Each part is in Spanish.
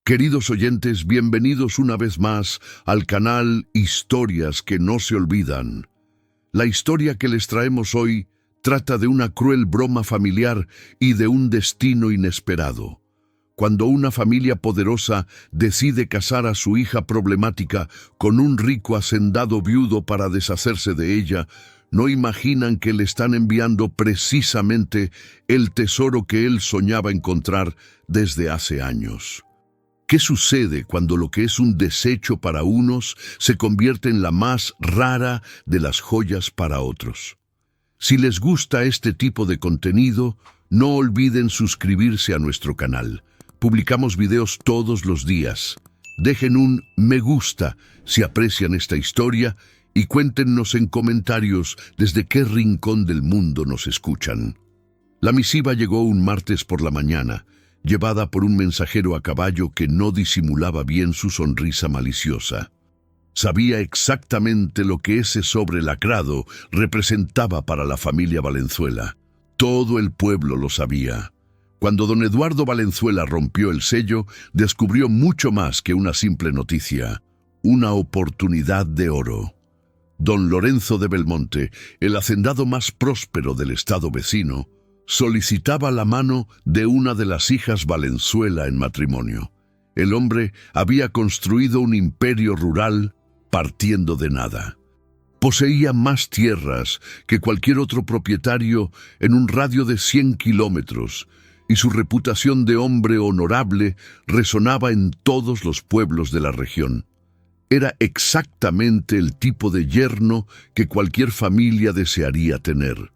Queridos oyentes, bienvenidos una vez más al canal Historias que no se olvidan. La historia que les traemos hoy trata de una cruel broma familiar y de un destino inesperado. Cuando una familia poderosa decide casar a su hija problemática con un rico hacendado viudo para deshacerse de ella, no imaginan que le están enviando precisamente el tesoro que él soñaba encontrar desde hace años. ¿Qué sucede cuando lo que es un desecho para unos se convierte en la más rara de las joyas para otros? Si les gusta este tipo de contenido, no olviden suscribirse a nuestro canal. Publicamos videos todos los días. Dejen un me gusta si aprecian esta historia y cuéntenos en comentarios desde qué rincón del mundo nos escuchan. La misiva llegó un martes por la mañana, llevada por un mensajero a caballo que no disimulaba bien su sonrisa maliciosa. Sabía exactamente lo que ese sobre lacrado representaba para la familia Valenzuela. Todo el pueblo lo sabía. Cuando don Eduardo Valenzuela rompió el sello, descubrió mucho más que una simple noticia, una oportunidad de oro. Don Lorenzo de Belmonte, el hacendado más próspero del estado vecino, solicitaba la mano de una de las hijas Valenzuela en matrimonio. El hombre había construido un imperio rural partiendo de nada. Poseía más tierras que cualquier otro propietario en un radio de 100 kilómetros, y su reputación de hombre honorable resonaba en todos los pueblos de la región. Era exactamente el tipo de yerno que cualquier familia desearía tener.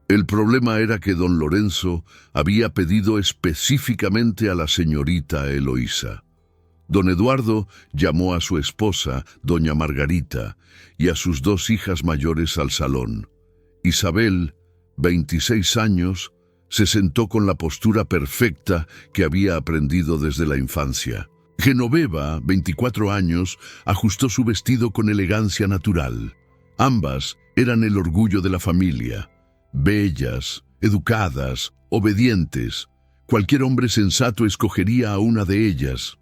El problema era que don Lorenzo había pedido específicamente a la señorita Eloísa. Don Eduardo llamó a su esposa, doña Margarita, y a sus dos hijas mayores al salón. Isabel, 26 años, se sentó con la postura perfecta que había aprendido desde la infancia. Genoveva, 24 años, ajustó su vestido con elegancia natural. Ambas eran el orgullo de la familia. Bellas, educadas, obedientes. Cualquier hombre sensato escogería a una de ellas.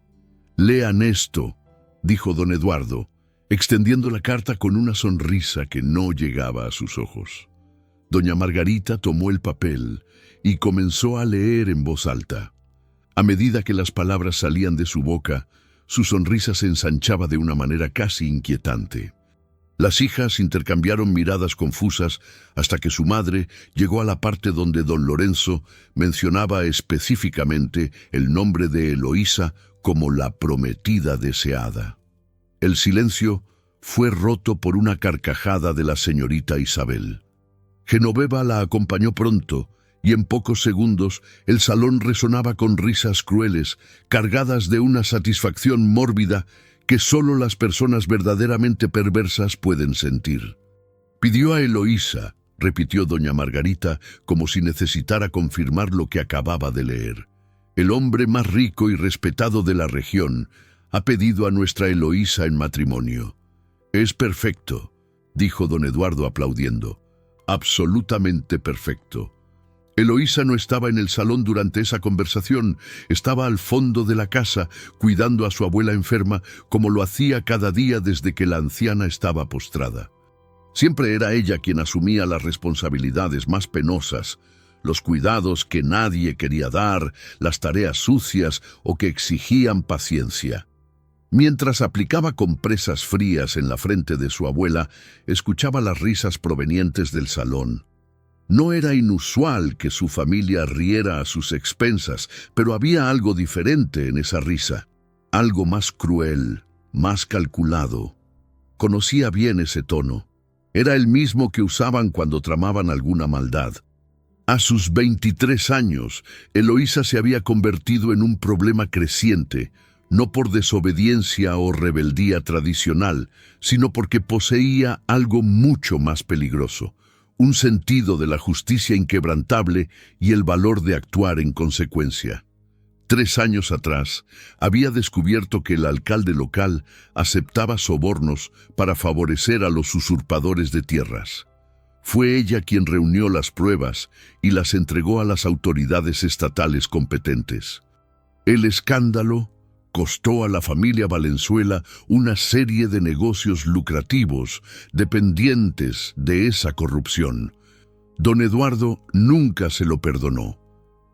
«Lean esto», dijo don Eduardo, extendiendo la carta con una sonrisa que no llegaba a sus ojos. Doña Margarita tomó el papel y comenzó a leer en voz alta. A medida que las palabras salían de su boca, su sonrisa se ensanchaba de una manera casi inquietante. Las hijas intercambiaron miradas confusas hasta que su madre llegó a la parte donde don Lorenzo mencionaba específicamente el nombre de Eloísa como la prometida deseada. El silencio fue roto por una carcajada de la señorita Isabel. Genoveva la acompañó pronto, y en pocos segundos el salón resonaba con risas crueles, cargadas de una satisfacción mórbida que solo las personas verdaderamente perversas pueden sentir. «Pidió a Eloísa», repitió doña Margarita, como si necesitara confirmar lo que acababa de leer. «El hombre más rico y respetado de la región ha pedido a nuestra Eloísa en matrimonio». «Es perfecto», dijo don Eduardo aplaudiendo. «Absolutamente perfecto». Eloísa no estaba en el salón durante esa conversación, estaba al fondo de la casa, cuidando a su abuela enferma, como lo hacía cada día desde que la anciana estaba postrada. Siempre era ella quien asumía las responsabilidades más penosas, los cuidados que nadie quería dar, las tareas sucias o que exigían paciencia. Mientras aplicaba compresas frías en la frente de su abuela, escuchaba las risas provenientes del salón. No era inusual que su familia riera a sus expensas, pero había algo diferente en esa risa, algo más cruel, más calculado. Conocía bien ese tono. Era el mismo que usaban cuando tramaban alguna maldad. A sus 23 años, Eloísa se había convertido en un problema creciente, no por desobediencia o rebeldía tradicional, sino porque poseía algo mucho más peligroso. Un sentido de la justicia inquebrantable y el valor de actuar en consecuencia. 3 años atrás, había descubierto que el alcalde local aceptaba sobornos para favorecer a los usurpadores de tierras. Fue ella quien reunió las pruebas y las entregó a las autoridades estatales competentes. El escándalo costó a la familia Valenzuela una serie de negocios lucrativos dependientes de esa corrupción. Don Eduardo nunca se lo perdonó.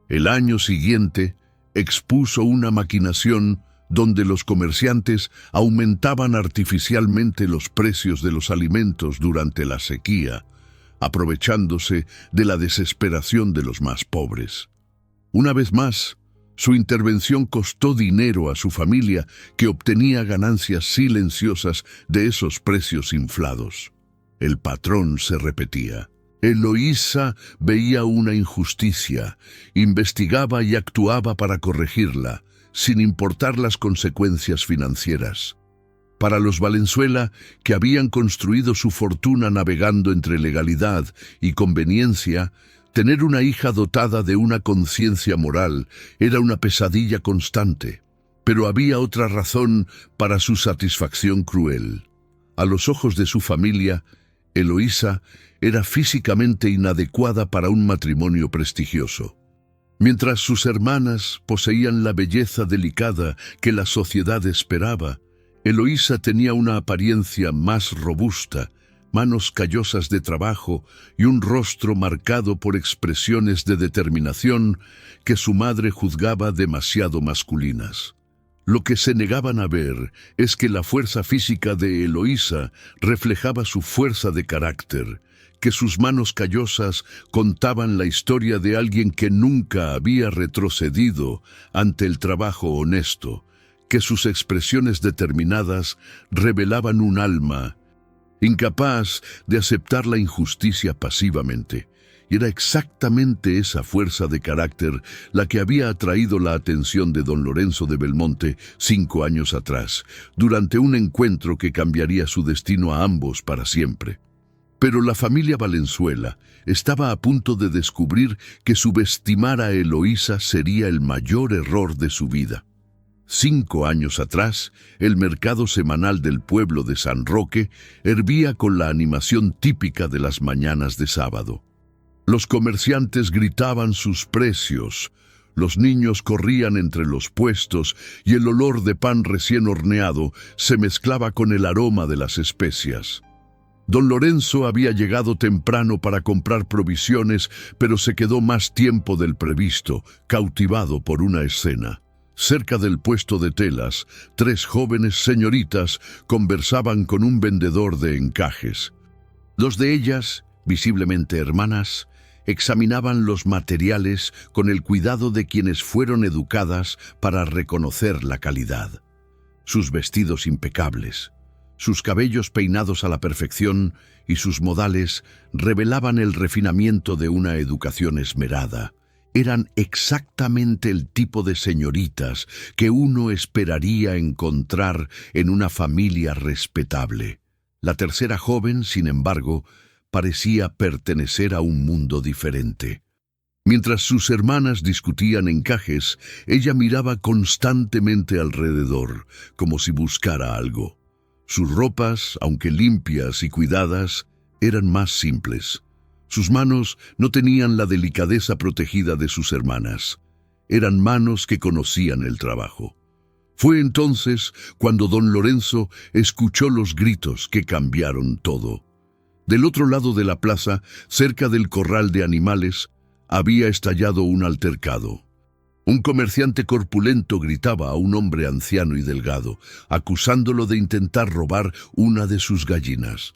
El año siguiente expuso una maquinación donde los comerciantes aumentaban artificialmente los precios de los alimentos durante la sequía, aprovechándose de la desesperación de los más pobres. Una vez más, su intervención costó dinero a su familia, que obtenía ganancias silenciosas de esos precios inflados. El patrón se repetía. Eloísa veía una injusticia, investigaba y actuaba para corregirla, sin importar las consecuencias financieras. Para los Valenzuela, que habían construido su fortuna navegando entre legalidad y conveniencia, tener una hija dotada de una conciencia moral era una pesadilla constante. Pero había otra razón para su satisfacción cruel. A los ojos de su familia, Eloísa era físicamente inadecuada para un matrimonio prestigioso. Mientras sus hermanas poseían la belleza delicada que la sociedad esperaba, Eloísa tenía una apariencia más robusta, manos callosas de trabajo y un rostro marcado por expresiones de determinación que su madre juzgaba demasiado masculinas. Lo que se negaban a ver es que la fuerza física de Eloísa reflejaba su fuerza de carácter, que sus manos callosas contaban la historia de alguien que nunca había retrocedido ante el trabajo honesto, que sus expresiones determinadas revelaban un alma incapaz de aceptar la injusticia pasivamente. Y era exactamente esa fuerza de carácter la que había atraído la atención de don Lorenzo de Belmonte 5 años atrás, durante un encuentro que cambiaría su destino a ambos para siempre. Pero la familia Valenzuela estaba a punto de descubrir que subestimar a Eloísa sería el mayor error de su vida. 5 años atrás, el mercado semanal del pueblo de San Roque hervía con la animación típica de las mañanas de sábado. Los comerciantes gritaban sus precios, los niños corrían entre los puestos y el olor de pan recién horneado se mezclaba con el aroma de las especias. Don Lorenzo había llegado temprano para comprar provisiones, pero se quedó más tiempo del previsto, cautivado por una escena. Cerca del puesto de telas, 3 jóvenes señoritas conversaban con un vendedor de encajes. 2 de ellas, visiblemente hermanas, examinaban los materiales con el cuidado de quienes fueron educadas para reconocer la calidad. Sus vestidos impecables, sus cabellos peinados a la perfección y sus modales revelaban el refinamiento de una educación esmerada. Eran exactamente el tipo de señoritas que uno esperaría encontrar en una familia respetable. La tercera joven, sin embargo, parecía pertenecer a un mundo diferente. Mientras sus hermanas discutían encajes, ella miraba constantemente alrededor, como si buscara algo. Sus ropas, aunque limpias y cuidadas, eran más simples. Sus manos no tenían la delicadeza protegida de sus hermanas. Eran manos que conocían el trabajo. Fue entonces cuando don Lorenzo escuchó los gritos que cambiaron todo. Del otro lado de la plaza, cerca del corral de animales, había estallado un altercado. Un comerciante corpulento gritaba a un hombre anciano y delgado, acusándolo de intentar robar una de sus gallinas.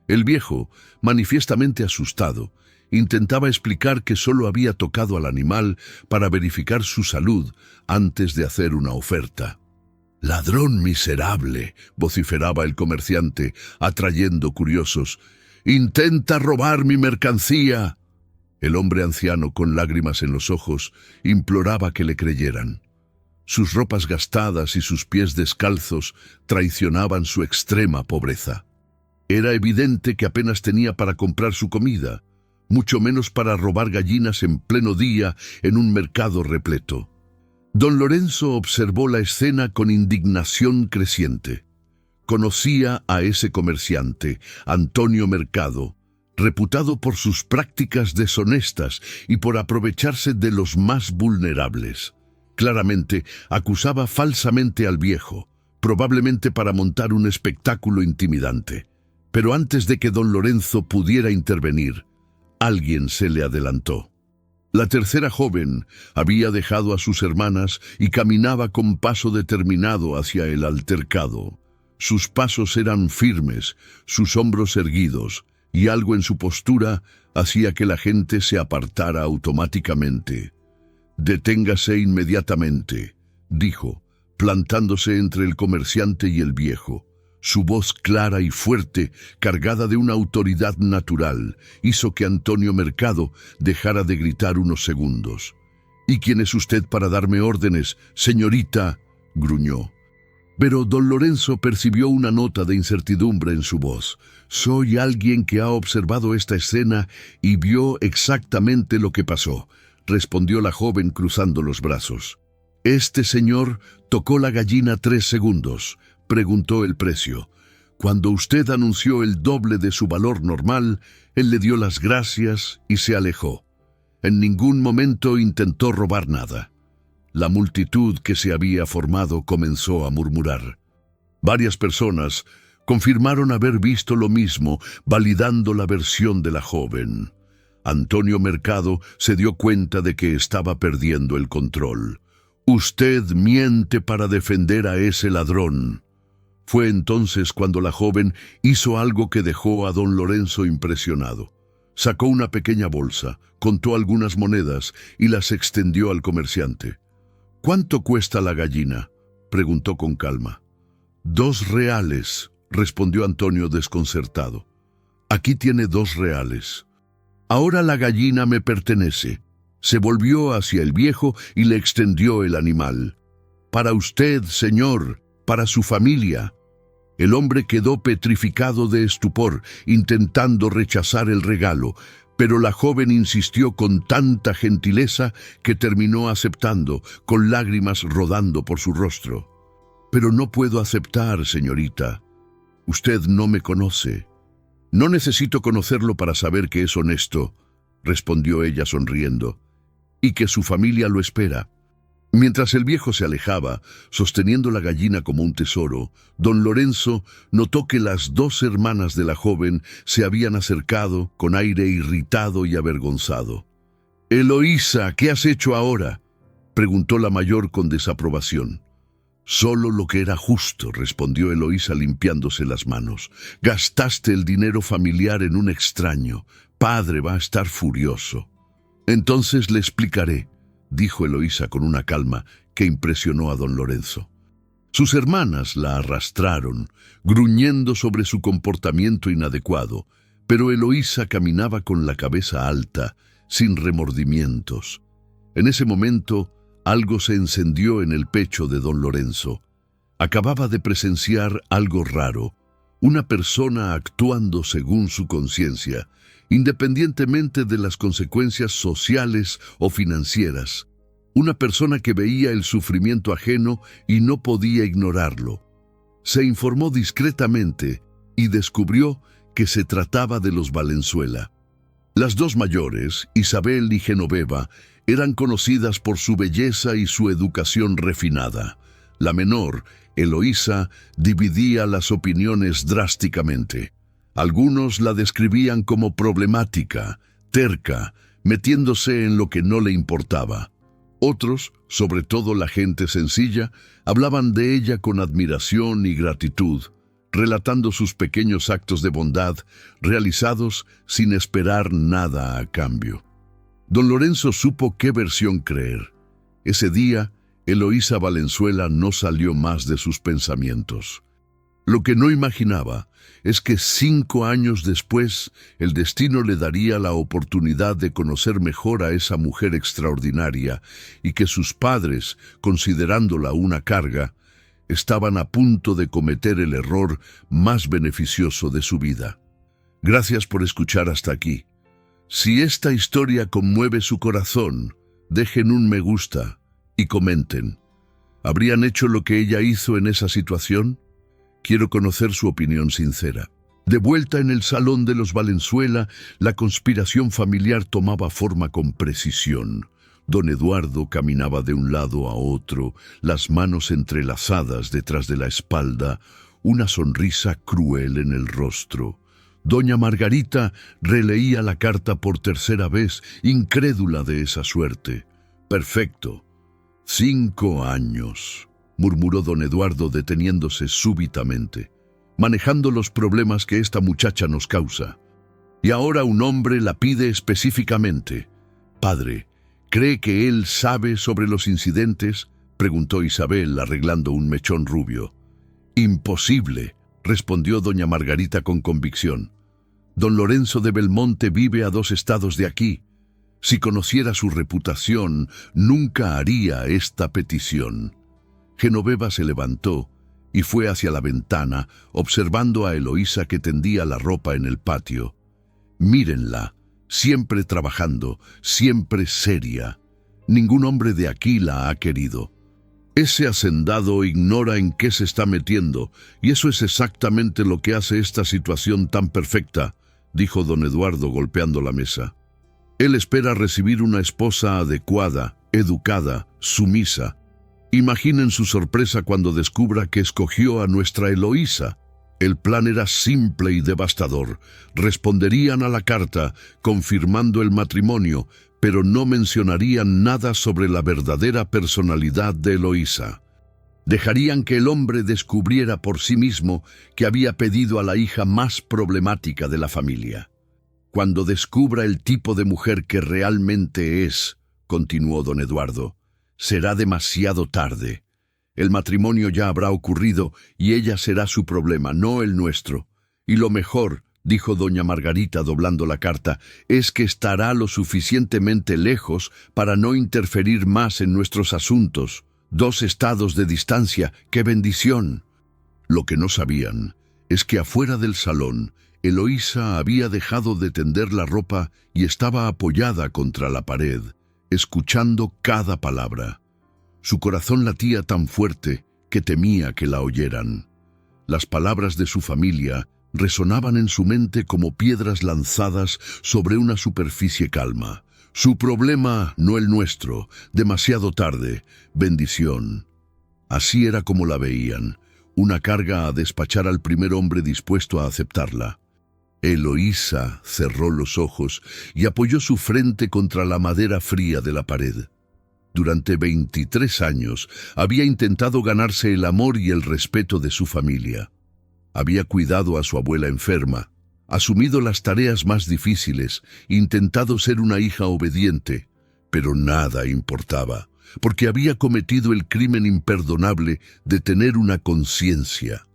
El viejo, manifiestamente asustado, intentaba explicar que solo había tocado al animal para verificar su salud antes de hacer una oferta. «¡Ladrón miserable!», vociferaba el comerciante, atrayendo curiosos. «¡Intenta robar mi mercancía!». El hombre anciano, con lágrimas en los ojos, imploraba que le creyeran. Sus ropas gastadas y sus pies descalzos traicionaban su extrema pobreza. Era evidente que apenas tenía para comprar su comida, mucho menos para robar gallinas en pleno día en un mercado repleto. Don Lorenzo observó la escena con indignación creciente. Conocía a ese comerciante, Antonio Mercado, reputado por sus prácticas deshonestas y por aprovecharse de los más vulnerables. Claramente, acusaba falsamente al viejo, probablemente para montar un espectáculo intimidante. Pero antes de que don Lorenzo pudiera intervenir, alguien se le adelantó. La tercera joven había dejado a sus hermanas y caminaba con paso determinado hacia el altercado. Sus pasos eran firmes, sus hombros erguidos, y algo en su postura hacía que la gente se apartara automáticamente. «Deténgase inmediatamente», dijo, plantándose entre el comerciante y el viejo. Su voz clara y fuerte, cargada de una autoridad natural, hizo que Antonio Mercado dejara de gritar unos segundos. «¿Y quién es usted para darme órdenes, señorita?», gruñó. Pero don Lorenzo percibió una nota de incertidumbre en su voz. «Soy alguien que ha observado esta escena y vio exactamente lo que pasó», respondió la joven cruzando los brazos. «Este señor tocó la gallina 3 segundos. Preguntó el precio. Cuando usted anunció el doble de su valor normal, él le dio las gracias y se alejó. En ningún momento intentó robar nada». La multitud que se había formado comenzó a murmurar. Varias personas confirmaron haber visto lo mismo, validando la versión de la joven. Antonio Mercado se dio cuenta de que estaba perdiendo el control. «Usted miente para defender a ese ladrón». Fue entonces cuando la joven hizo algo que dejó a don Lorenzo impresionado. Sacó una pequeña bolsa, contó algunas monedas y las extendió al comerciante. «¿Cuánto cuesta la gallina?», preguntó con calma. «2 reales», respondió Antonio desconcertado. «Aquí tiene 2 reales. Ahora la gallina me pertenece». Se volvió hacia el viejo y le extendió el animal. «Para usted, señor, para su familia». El hombre quedó petrificado de estupor, intentando rechazar el regalo, pero la joven insistió con tanta gentileza que terminó aceptando, con lágrimas rodando por su rostro. «Pero no puedo aceptar, señorita. Usted no me conoce». «No necesito conocerlo para saber que es honesto», respondió ella sonriendo, «y que su familia lo espera». Mientras el viejo se alejaba, sosteniendo la gallina como un tesoro, don Lorenzo notó que las 2 hermanas de la joven se habían acercado con aire irritado y avergonzado. «Eloísa, ¿qué has hecho ahora?», preguntó la mayor con desaprobación. «Solo lo que era justo», respondió Eloísa limpiándose las manos. «Gastaste el dinero familiar en un extraño. Padre va a estar furioso». «Entonces le explicaré», dijo Eloísa con una calma que impresionó a don Lorenzo. Sus hermanas la arrastraron, gruñendo sobre su comportamiento inadecuado, pero Eloísa caminaba con la cabeza alta, sin remordimientos. En ese momento, algo se encendió en el pecho de don Lorenzo. Acababa de presenciar algo raro, una persona actuando según su conciencia, independientemente de las consecuencias sociales o financieras. Una persona que veía el sufrimiento ajeno y no podía ignorarlo. Se informó discretamente y descubrió que se trataba de los Valenzuela. Las 2 mayores, Isabel y Genoveva, eran conocidas por su belleza y su educación refinada. La menor, Eloísa, dividía las opiniones drásticamente. Algunos la describían como problemática, terca, metiéndose en lo que no le importaba. Otros, sobre todo la gente sencilla, hablaban de ella con admiración y gratitud, relatando sus pequeños actos de bondad realizados sin esperar nada a cambio. Don Lorenzo supo qué versión creer. Ese día, Eloísa Valenzuela no salió más de sus pensamientos. Lo que no imaginaba es que 5 años después el destino le daría la oportunidad de conocer mejor a esa mujer extraordinaria y que sus padres, considerándola una carga, estaban a punto de cometer el error más beneficioso de su vida. Gracias por escuchar hasta aquí. Si esta historia conmueve su corazón, dejen un me gusta y comenten. ¿Habrían hecho lo que ella hizo en esa situación? Quiero conocer su opinión sincera. De vuelta en el salón de los Valenzuela, la conspiración familiar tomaba forma con precisión. Don Eduardo caminaba de un lado a otro, las manos entrelazadas detrás de la espalda, una sonrisa cruel en el rostro. Doña Margarita releía la carta por tercera vez, incrédula de esa suerte. «Perfecto. 5 años», murmuró don Eduardo deteniéndose súbitamente, manejando los problemas que esta muchacha nos causa. Y ahora un hombre la pide específicamente. «Padre, ¿cree que él sabe sobre los incidentes?», preguntó Isabel arreglando un mechón rubio. «Imposible», respondió doña Margarita con convicción. «Don Lorenzo de Belmonte vive a 2 estados de aquí. Si conociera su reputación, nunca haría esta petición». Genoveva se levantó y fue hacia la ventana, observando a Eloísa que tendía la ropa en el patio. «Mírenla, siempre trabajando, siempre seria. Ningún hombre de aquí la ha querido. Ese hacendado ignora en qué se está metiendo, y eso es exactamente lo que hace esta situación tan perfecta», dijo don Eduardo golpeando la mesa. «Él espera recibir una esposa adecuada, educada, sumisa. Imaginen su sorpresa cuando descubra que escogió a nuestra Eloísa. El plan era simple y devastador. Responderían a la carta, confirmando el matrimonio, pero no mencionarían nada sobre la verdadera personalidad de Eloísa. Dejarían que el hombre descubriera por sí mismo que había pedido a la hija más problemática de la familia. Cuando descubra el tipo de mujer que realmente es», continuó don Eduardo, «será demasiado tarde. El matrimonio ya habrá ocurrido y ella será su problema, no el nuestro. Y lo mejor», dijo doña Margarita doblando la carta, «es que estará lo suficientemente lejos para no interferir más en nuestros asuntos. 2 estados de distancia, ¡qué bendición!». Lo que no sabían es que afuera del salón, Eloísa había dejado de tender la ropa y estaba apoyada contra la pared, escuchando cada palabra. Su corazón latía tan fuerte que temía que la oyeran. Las palabras de su familia resonaban en su mente como piedras lanzadas sobre una superficie calma. «Su problema, no el nuestro. Demasiado tarde. Bendición». Así era como la veían, una carga a despachar al primer hombre dispuesto a aceptarla. Eloísa cerró los ojos y apoyó su frente contra la madera fría de la pared. Durante 23 años había intentado ganarse el amor y el respeto de su familia. Había cuidado a su abuela enferma, asumido las tareas más difíciles, intentado ser una hija obediente, pero nada importaba, porque había cometido el crimen imperdonable de tener una conciencia.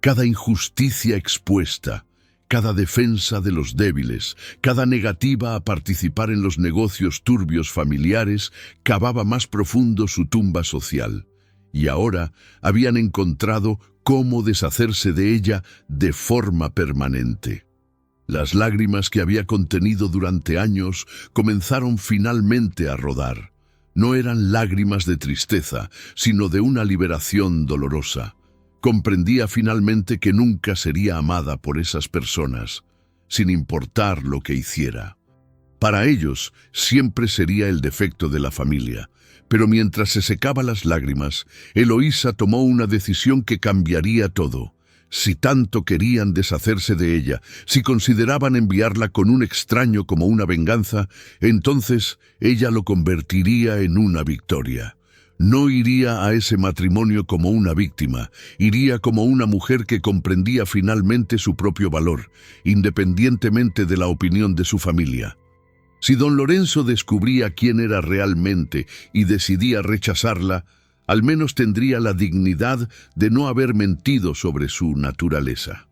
Cada injusticia expuesta, cada defensa de los débiles, cada negativa a participar en los negocios turbios familiares cavaba más profundo su tumba social, y ahora habían encontrado cómo deshacerse de ella de forma permanente. Las lágrimas que había contenido durante años comenzaron finalmente a rodar. No eran lágrimas de tristeza, sino de una liberación dolorosa. Comprendía finalmente que nunca sería amada por esas personas, sin importar lo que hiciera. Para ellos siempre sería el defecto de la familia, pero mientras se secaba las lágrimas, Eloísa tomó una decisión que cambiaría todo. Si tanto querían deshacerse de ella, si consideraban enviarla con un extraño como una venganza, entonces ella lo convertiría en una victoria. No iría a ese matrimonio como una víctima, iría como una mujer que comprendía finalmente su propio valor, independientemente de la opinión de su familia. Si don Lorenzo descubría quién era realmente y decidía rechazarla, al menos tendría la dignidad de no haber mentido sobre su naturaleza.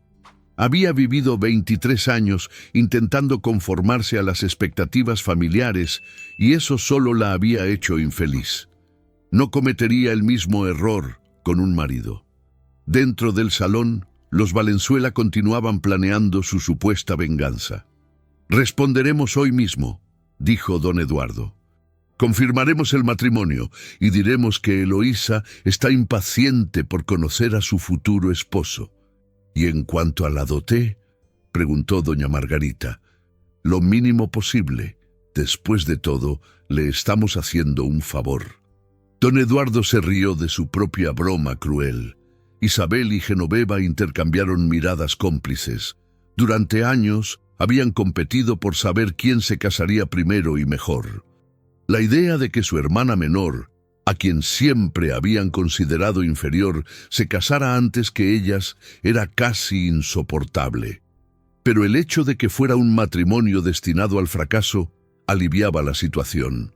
Había vivido 23 años intentando conformarse a las expectativas familiares y eso solo la había hecho infeliz. No cometería el mismo error con un marido. Dentro del salón, los Valenzuela continuaban planeando su supuesta venganza. «Responderemos hoy mismo», dijo don Eduardo. «Confirmaremos el matrimonio y diremos que Eloísa está impaciente por conocer a su futuro esposo». «¿Y en cuanto a la dote?», preguntó doña Margarita. «Lo mínimo posible», Después de todo, le estamos haciendo un favor. Don Eduardo se rió de su propia broma cruel. Isabel y Genoveva intercambiaron miradas cómplices. Durante años habían competido por saber quién se casaría primero y mejor. La idea de que su hermana menor, a quien siempre habían considerado inferior, se casara antes que ellas era casi insoportable. Pero el hecho de que fuera un matrimonio destinado al fracaso aliviaba la situación.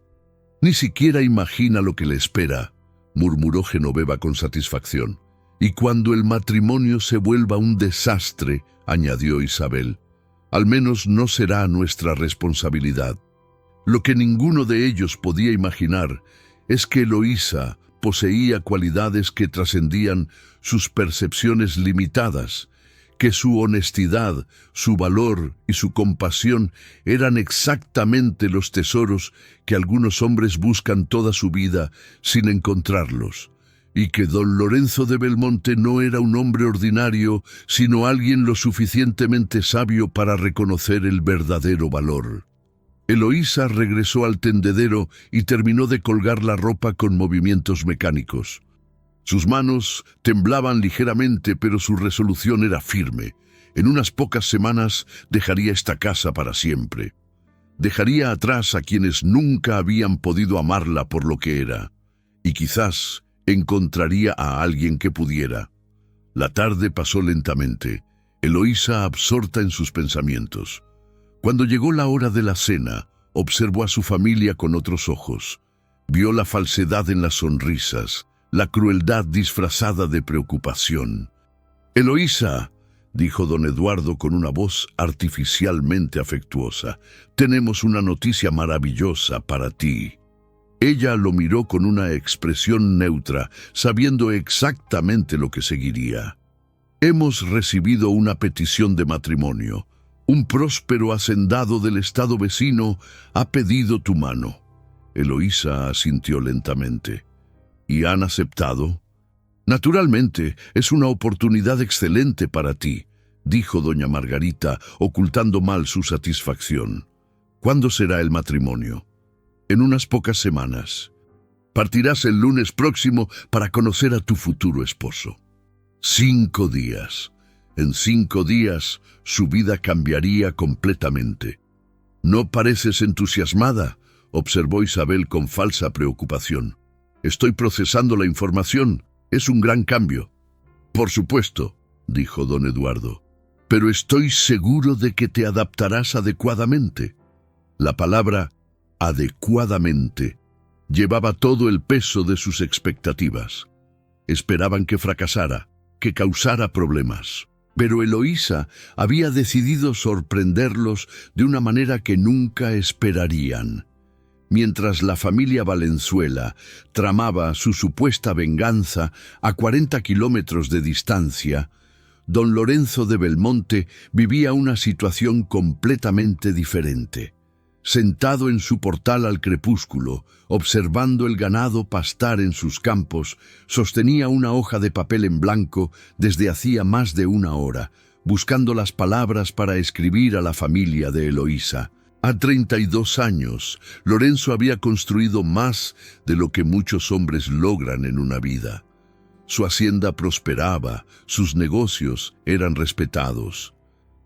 «Ni siquiera imagina lo que le espera», murmuró Genoveva con satisfacción. «Y cuando el matrimonio se vuelva un desastre», añadió Isabel, «al menos no será nuestra responsabilidad». Lo que ninguno de ellos podía imaginar es que Eloísa poseía cualidades que trascendían sus percepciones limitadas, que su honestidad, su valor y su compasión eran exactamente los tesoros que algunos hombres buscan toda su vida sin encontrarlos, y que don Lorenzo de Belmonte no era un hombre ordinario, sino alguien lo suficientemente sabio para reconocer el verdadero valor. Eloísa regresó al tendedero y terminó de colgar la ropa con movimientos mecánicos. Sus manos temblaban ligeramente, pero su resolución era firme. En unas pocas semanas dejaría esta casa para siempre. Dejaría atrás a quienes nunca habían podido amarla por lo que era, y quizás encontraría a alguien que pudiera. La tarde pasó lentamente, Eloísa absorta en sus pensamientos. Cuando llegó la hora de la cena, observó a su familia con otros ojos. Vio la falsedad en las sonrisas, la crueldad disfrazada de preocupación. «Eloísa», dijo don Eduardo con una voz artificialmente afectuosa, «tenemos una noticia maravillosa para ti». Ella lo miró con una expresión neutra, sabiendo exactamente lo que seguiría. «Hemos recibido una petición de matrimonio. Un próspero hacendado del estado vecino ha pedido tu mano». Eloísa asintió lentamente. «¿Y han aceptado?» «Naturalmente, es una oportunidad excelente para ti», dijo doña Margarita, ocultando mal su satisfacción. «¿Cuándo será el matrimonio?» «En unas pocas semanas. Partirás el lunes próximo para conocer a tu futuro esposo». 5 días. En 5 días, su vida cambiaría completamente. «No pareces entusiasmada», observó Isabel con falsa preocupación. «Estoy procesando la información. Es un gran cambio». «Por supuesto», dijo don Eduardo, «pero estoy seguro de que te adaptarás adecuadamente». La palabra «adecuadamente» llevaba todo el peso de sus expectativas. Esperaban que fracasara, que causara problemas. Pero Eloísa había decidido sorprenderlos de una manera que nunca esperarían. Mientras la familia Valenzuela tramaba su supuesta venganza a 40 kilómetros de distancia, don Lorenzo de Belmonte vivía una situación completamente diferente. Sentado en su portal al crepúsculo, observando el ganado pastar en sus campos, sostenía una hoja de papel en blanco desde hacía más de 1 hora, buscando las palabras para escribir a la familia de Eloísa. A 32 años, Lorenzo había construido más de lo que muchos hombres logran en una vida. Su hacienda prosperaba, sus negocios eran respetados.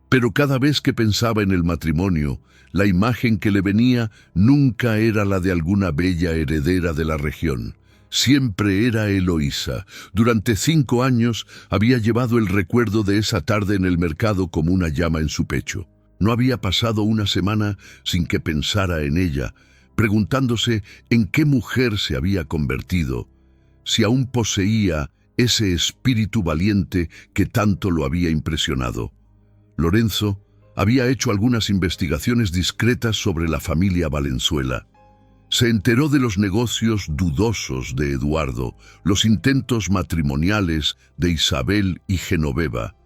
Pero cada vez que pensaba en el matrimonio, la imagen que le venía nunca era la de alguna bella heredera de la región. Siempre era Eloísa. Durante 5 años había llevado el recuerdo de esa tarde en el mercado como una llama en su pecho. No había pasado una semana sin que pensara en ella, preguntándose en qué mujer se había convertido, si aún poseía ese espíritu valiente que tanto lo había impresionado. Lorenzo había hecho algunas investigaciones discretas sobre la familia Valenzuela. Se enteró de los negocios dudosos de Eduardo, los intentos matrimoniales de Isabel y Genoveva,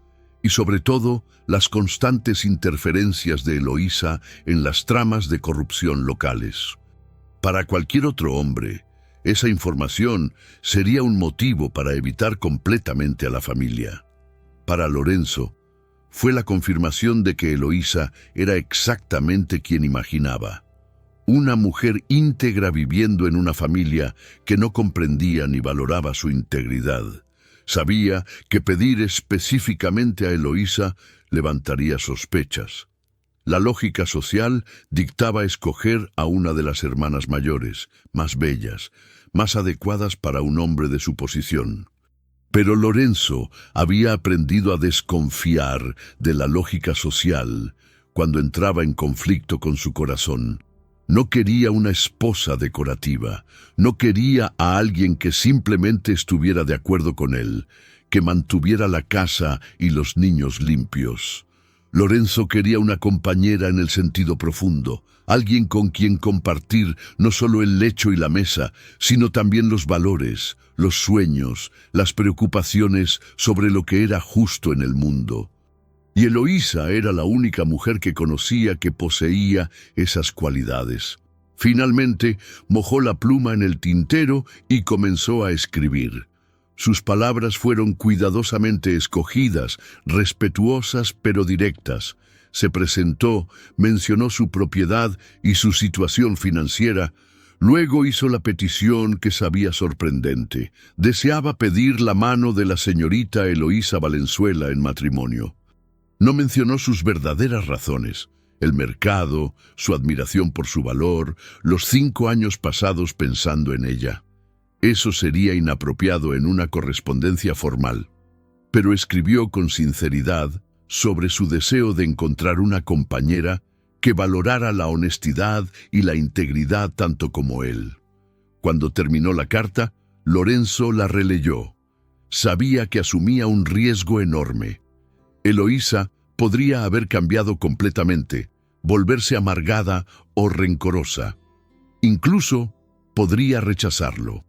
y sobre todo las constantes interferencias de Eloísa en las tramas de corrupción locales. Para cualquier otro hombre, esa información sería un motivo para evitar completamente a la familia. Para Lorenzo, fue la confirmación de que Eloísa era exactamente quien imaginaba. una mujer íntegra viviendo en una familia que no comprendía ni valoraba su integridad. Sabía que pedir específicamente a Eloísa levantaría sospechas. La lógica social dictaba escoger a una de las hermanas mayores, más bellas, más adecuadas para un hombre de su posición. Pero Lorenzo había aprendido a desconfiar de la lógica social cuando entraba en conflicto con su corazón. No quería una esposa decorativa, no quería a alguien que simplemente estuviera de acuerdo con él, que mantuviera la casa y los niños limpios. Lorenzo quería una compañera en el sentido profundo, alguien con quien compartir no solo el lecho y la mesa, sino también los valores, los sueños, las preocupaciones sobre lo que era justo en el mundo. Y Eloísa era la única mujer que conocía que poseía esas cualidades. Finalmente, mojó la pluma en el tintero y comenzó a escribir. Sus palabras fueron cuidadosamente escogidas, respetuosas pero directas. Se presentó, mencionó su propiedad y su situación financiera. Luego hizo la petición que sabía sorprendente. Deseaba pedir la mano de la señorita Eloísa Valenzuela en matrimonio. No mencionó sus verdaderas razones, el mercado, su admiración por su valor, los 5 años pasados pensando en ella. Eso sería inapropiado en una correspondencia formal. Pero escribió con sinceridad sobre su deseo de encontrar una compañera que valorara la honestidad y la integridad tanto como él. Cuando terminó la carta, Lorenzo la releyó. Sabía que asumía un riesgo enorme. Eloísa podría haber cambiado completamente, volverse amargada o rencorosa. Incluso podría rechazarlo.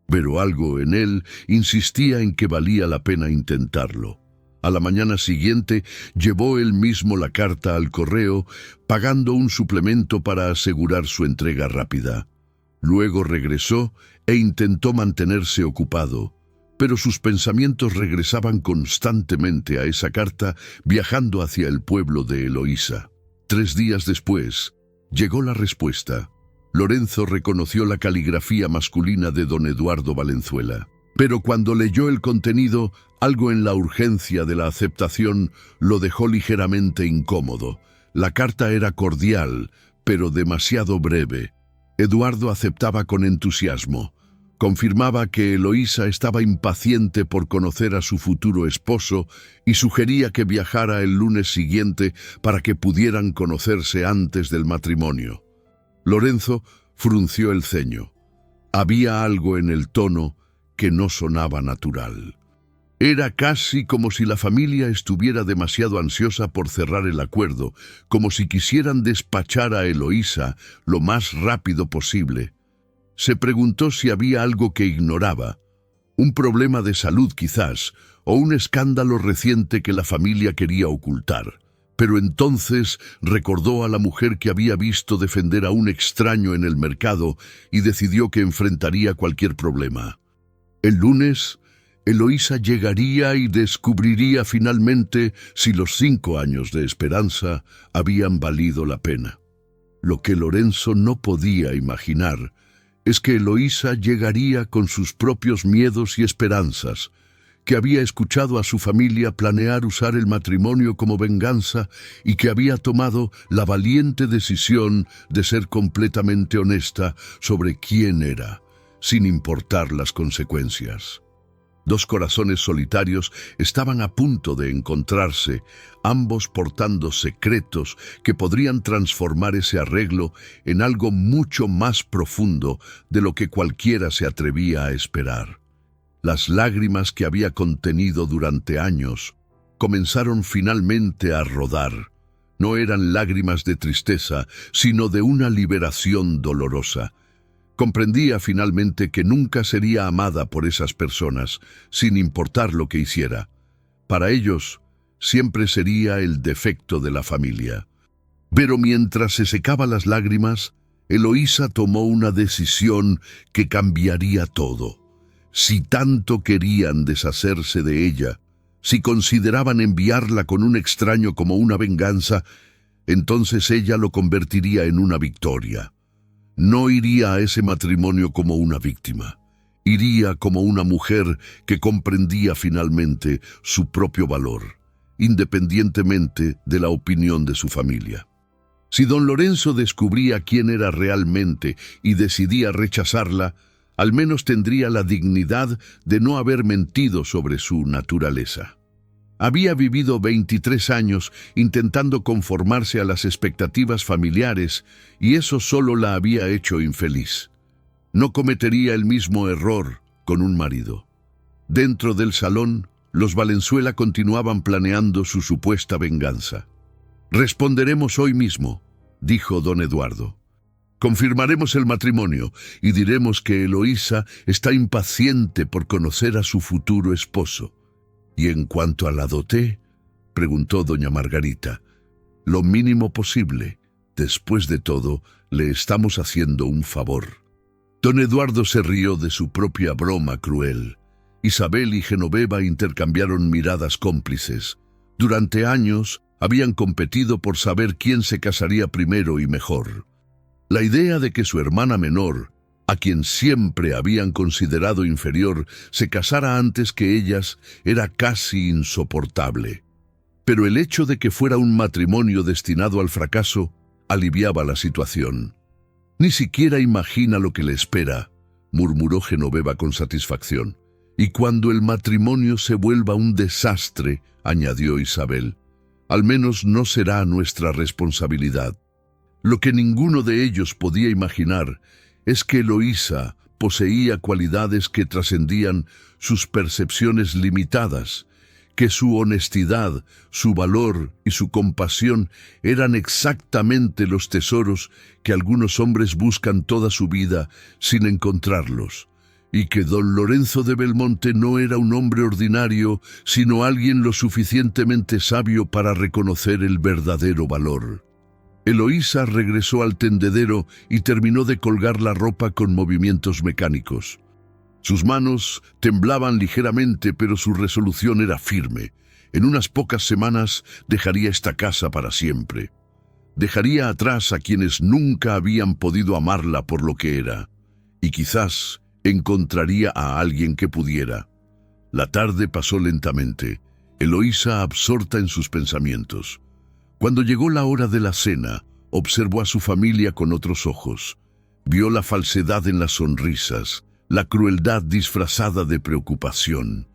Pero algo en él insistía en que valía la pena intentarlo. A la mañana siguiente llevó él mismo la carta al correo, pagando un suplemento para asegurar su entrega rápida. Luego regresó e intentó mantenerse ocupado, pero sus pensamientos regresaban constantemente a esa carta, viajando hacia el pueblo de Eloísa. 3 días después, llegó la respuesta. Lorenzo reconoció la caligrafía masculina de don Eduardo Valenzuela. Pero cuando leyó el contenido, algo en la urgencia de la aceptación lo dejó ligeramente incómodo. La carta era cordial, pero demasiado breve. Eduardo aceptaba con entusiasmo. Confirmaba que Eloísa estaba impaciente por conocer a su futuro esposo y sugería que viajara el lunes siguiente para que pudieran conocerse antes del matrimonio. Lorenzo frunció el ceño. Había algo en el tono que no sonaba natural. Era casi como si la familia estuviera demasiado ansiosa por cerrar el acuerdo, como si quisieran despachar a Eloísa lo más rápido posible. Se preguntó si había algo que ignoraba, un problema de salud quizás, o un escándalo reciente que la familia quería ocultar. Pero entonces recordó a la mujer que había visto defender a un extraño en el mercado y decidió que enfrentaría cualquier problema. El lunes, Eloísa llegaría y descubriría finalmente si los 5 años de esperanza habían valido la pena. Lo que Lorenzo no podía imaginar es que Eloísa llegaría con sus propios miedos y esperanzas, que había escuchado a su familia planear usar el matrimonio como venganza y que había tomado la valiente decisión de ser completamente honesta sobre quién era, sin importar las consecuencias. 2 corazones solitarios estaban a punto de encontrarse, ambos portando secretos que podrían transformar ese arreglo en algo mucho más profundo de lo que cualquiera se atrevía a esperar. Las lágrimas que había contenido durante años comenzaron finalmente a rodar. No eran lágrimas de tristeza, sino de una liberación dolorosa. Comprendía finalmente que nunca sería amada por esas personas, sin importar lo que hiciera. Para ellos, siempre sería el defecto de la familia. Pero mientras se secaba las lágrimas, Eloísa tomó una decisión que cambiaría todo. Si tanto querían deshacerse de ella, si consideraban enviarla con un extraño como una venganza, entonces ella lo convertiría en una victoria. No iría a ese matrimonio como una víctima. Iría como una mujer que comprendía finalmente su propio valor, independientemente de la opinión de su familia. Si don Lorenzo descubría quién era realmente y decidía rechazarla, al menos tendría la dignidad de no haber mentido sobre su naturaleza. Había vivido 23 años intentando conformarse a las expectativas familiares y eso solo la había hecho infeliz. No cometería el mismo error con un marido. Dentro del salón, los Valenzuela continuaban planeando su supuesta venganza. «Responderemos hoy mismo», dijo don Eduardo. «Confirmaremos el matrimonio y diremos que Eloísa está impaciente por conocer a su futuro esposo. ¿Y en cuanto a la dote?», preguntó doña Margarita. «Lo mínimo posible. Después de todo, le estamos haciendo un favor». Don Eduardo se rió de su propia broma cruel. Isabel y Genoveva intercambiaron miradas cómplices. Durante años habían competido por saber quién se casaría primero y mejor. La idea de que su hermana menor, a quien siempre habían considerado inferior, se casara antes que ellas era casi insoportable. Pero el hecho de que fuera un matrimonio destinado al fracaso aliviaba la situación. «Ni siquiera imagina lo que le espera», murmuró Genoveva con satisfacción. «Y cuando el matrimonio se vuelva un desastre», añadió Isabel, «al menos no será nuestra responsabilidad». Lo que ninguno de ellos podía imaginar es que Eloísa poseía cualidades que trascendían sus percepciones limitadas, que su honestidad, su valor y su compasión eran exactamente los tesoros que algunos hombres buscan toda su vida sin encontrarlos, y que don Lorenzo de Belmonte no era un hombre ordinario, sino alguien lo suficientemente sabio para reconocer el verdadero valor. Eloísa regresó al tendedero y terminó de colgar la ropa con movimientos mecánicos. Sus manos temblaban ligeramente, pero su resolución era firme. En unas pocas semanas dejaría esta casa para siempre. Dejaría atrás a quienes nunca habían podido amarla por lo que era. Y quizás encontraría a alguien que pudiera. La tarde pasó lentamente, Eloísa absorta en sus pensamientos. Cuando llegó la hora de la cena, observó a su familia con otros ojos. Vio la falsedad en las sonrisas, la crueldad disfrazada de preocupación.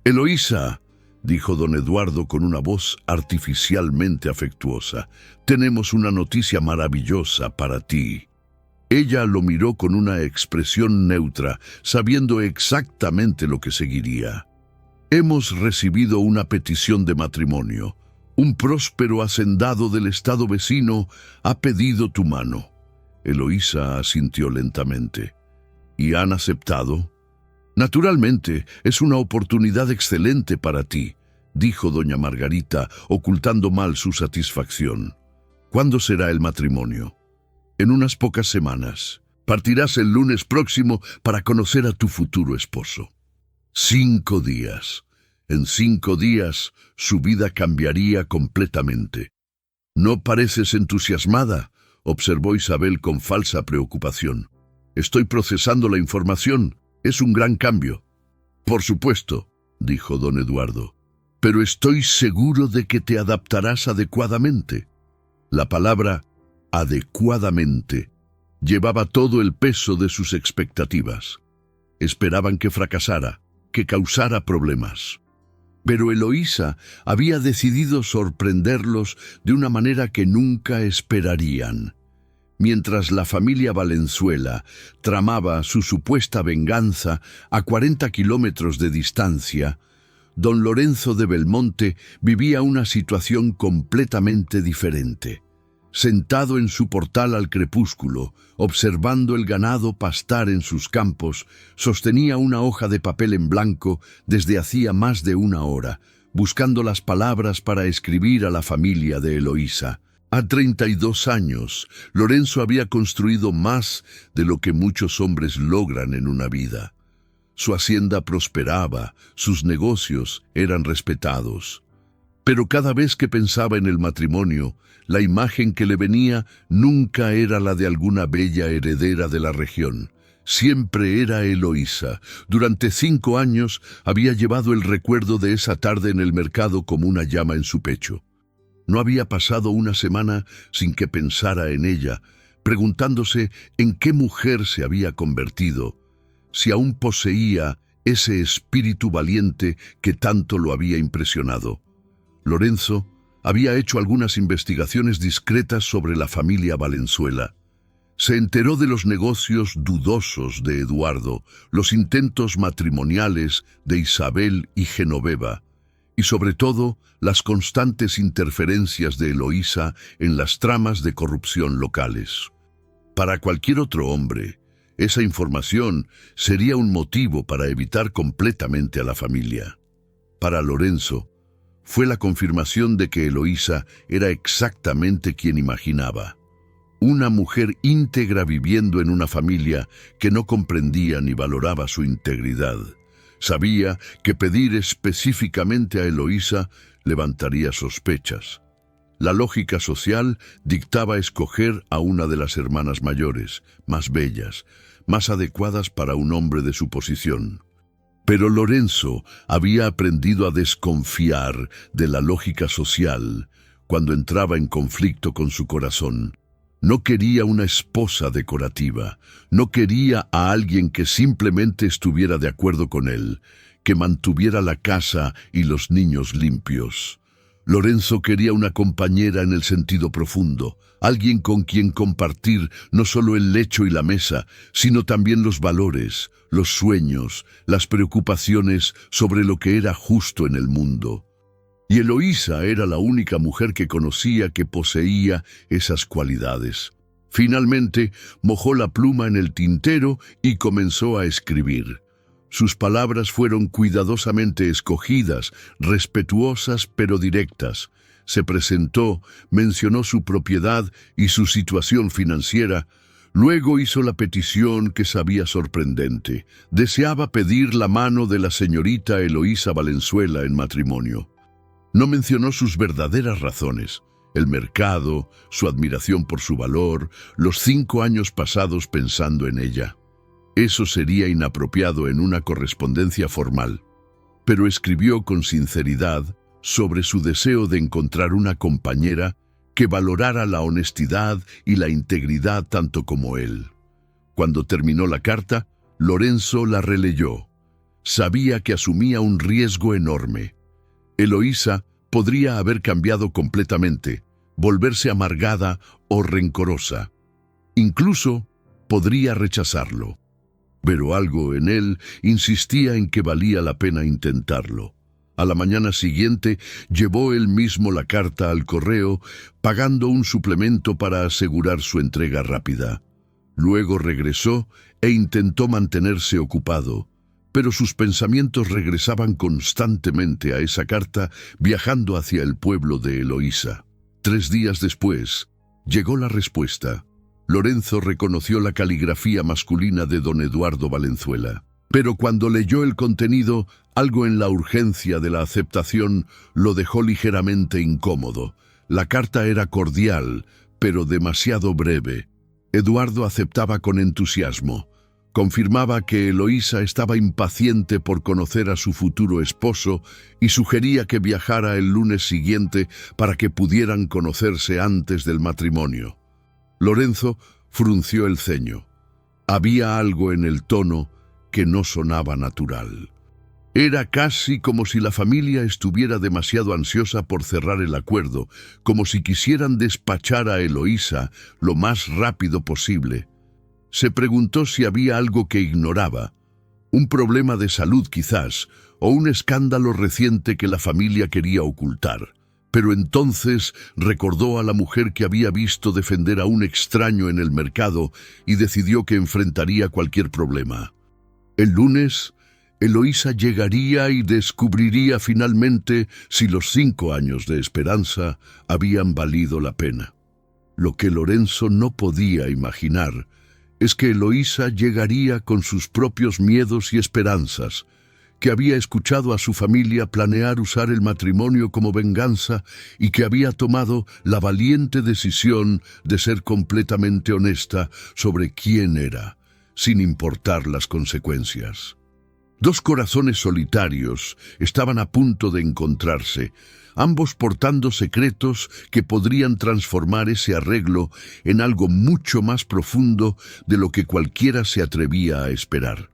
«Eloísa», dijo don Eduardo con una voz artificialmente afectuosa, «tenemos una noticia maravillosa para ti». Ella lo miró con una expresión neutra, sabiendo exactamente lo que seguiría. «Hemos recibido una petición de matrimonio. Un próspero hacendado del estado vecino ha pedido tu mano». Eloísa asintió lentamente. «¿Y han aceptado?» «Naturalmente, es una oportunidad excelente para ti», dijo doña Margarita, ocultando mal su satisfacción. «¿Cuándo será el matrimonio?» «En unas pocas semanas. Partirás el lunes próximo para conocer a tu futuro esposo». 5 días. En 5 días su vida cambiaría completamente. «No pareces entusiasmada», observó Isabel con falsa preocupación. «Estoy procesando la información. Es un gran cambio». «Por supuesto», dijo don Eduardo, «pero estoy seguro de que te adaptarás adecuadamente». La palabra «adecuadamente» llevaba todo el peso de sus expectativas. Esperaban que fracasara, que causara problemas. Pero Eloísa había decidido sorprenderlos de una manera que nunca esperarían. Mientras la familia Valenzuela tramaba su supuesta venganza a 40 kilómetros de distancia, don Lorenzo de Belmonte vivía una situación completamente diferente. Sentado en su portal al crepúsculo, observando el ganado pastar en sus campos, sostenía una hoja de papel en blanco desde hacía más de 1 hora, buscando las palabras para escribir a la familia de Eloísa. A 32 años, Lorenzo había construido más de lo que muchos hombres logran en una vida. Su hacienda prosperaba, sus negocios eran respetados. Pero cada vez que pensaba en el matrimonio, la imagen que le venía nunca era la de alguna bella heredera de la región. Siempre era Eloísa. Durante 5 años había llevado el recuerdo de esa tarde en el mercado como una llama en su pecho. No había pasado una semana sin que pensara en ella, preguntándose en qué mujer se había convertido, si aún poseía ese espíritu valiente que tanto lo había impresionado. Lorenzo había hecho algunas investigaciones discretas sobre la familia Valenzuela. Se enteró de los negocios dudosos de Eduardo, los intentos matrimoniales de Isabel y Genoveva, y sobre todo las constantes interferencias de Eloísa en las tramas de corrupción locales. Para cualquier otro hombre, esa información sería un motivo para evitar completamente a la familia. Para Lorenzo, fue la confirmación de que Eloísa era exactamente quien imaginaba. Una mujer íntegra viviendo en una familia que no comprendía ni valoraba su integridad. Sabía que pedir específicamente a Eloísa levantaría sospechas. La lógica social dictaba escoger a una de las hermanas mayores, más bellas, más adecuadas para un hombre de su posición. Pero Lorenzo había aprendido a desconfiar de la lógica social cuando entraba en conflicto con su corazón. No quería una esposa decorativa, no quería a alguien que simplemente estuviera de acuerdo con él, que mantuviera la casa y los niños limpios. Lorenzo quería una compañera en el sentido profundo, alguien con quien compartir no solo el lecho y la mesa, sino también los valores, los sueños, las preocupaciones sobre lo que era justo en el mundo. Y Eloísa era la única mujer que conocía que poseía esas cualidades. Finalmente, mojó la pluma en el tintero y comenzó a escribir. Sus palabras fueron cuidadosamente escogidas, respetuosas pero directas. Se presentó, mencionó su propiedad y su situación financiera. Luego hizo la petición que sabía sorprendente. Deseaba pedir la mano de la señorita Eloísa Valenzuela en matrimonio. No mencionó sus verdaderas razones, el mercado, su admiración por su valor, los 5 años pasados pensando en ella. Eso sería inapropiado en una correspondencia formal, pero escribió con sinceridad sobre su deseo de encontrar una compañera que valorara la honestidad y la integridad tanto como él. Cuando terminó la carta, Lorenzo la releyó. Sabía que asumía un riesgo enorme. Eloísa podría haber cambiado completamente, volverse amargada o rencorosa. Incluso podría rechazarlo. Pero algo en él insistía en que valía la pena intentarlo. A la mañana siguiente llevó él mismo la carta al correo, pagando un suplemento para asegurar su entrega rápida. Luego regresó e intentó mantenerse ocupado, pero sus pensamientos regresaban constantemente a esa carta, viajando hacia el pueblo de Eloísa. 3 días después, llegó la respuesta. Lorenzo reconoció la caligrafía masculina de don Eduardo Valenzuela. Pero cuando leyó el contenido, algo en la urgencia de la aceptación lo dejó ligeramente incómodo. La carta era cordial, pero demasiado breve. Eduardo aceptaba con entusiasmo. Confirmaba que Eloísa estaba impaciente por conocer a su futuro esposo y sugería que viajara el lunes siguiente para que pudieran conocerse antes del matrimonio. Lorenzo frunció el ceño. Había algo en el tono que no sonaba natural. Era casi como si la familia estuviera demasiado ansiosa por cerrar el acuerdo, como si quisieran despachar a Eloísa lo más rápido posible. Se preguntó si había algo que ignoraba, un problema de salud quizás, o un escándalo reciente que la familia quería ocultar. Pero entonces recordó a la mujer que había visto defender a un extraño en el mercado y decidió que enfrentaría cualquier problema. El lunes, Eloísa llegaría y descubriría finalmente si los 5 años de esperanza habían valido la pena. Lo que Lorenzo no podía imaginar es que Eloísa llegaría con sus propios miedos y esperanzas, que había escuchado a su familia planear usar el matrimonio como venganza y que había tomado la valiente decisión de ser completamente honesta sobre quién era, sin importar las consecuencias. Dos corazones solitarios estaban a punto de encontrarse, ambos portando secretos que podrían transformar ese arreglo en algo mucho más profundo de lo que cualquiera se atrevía a esperar.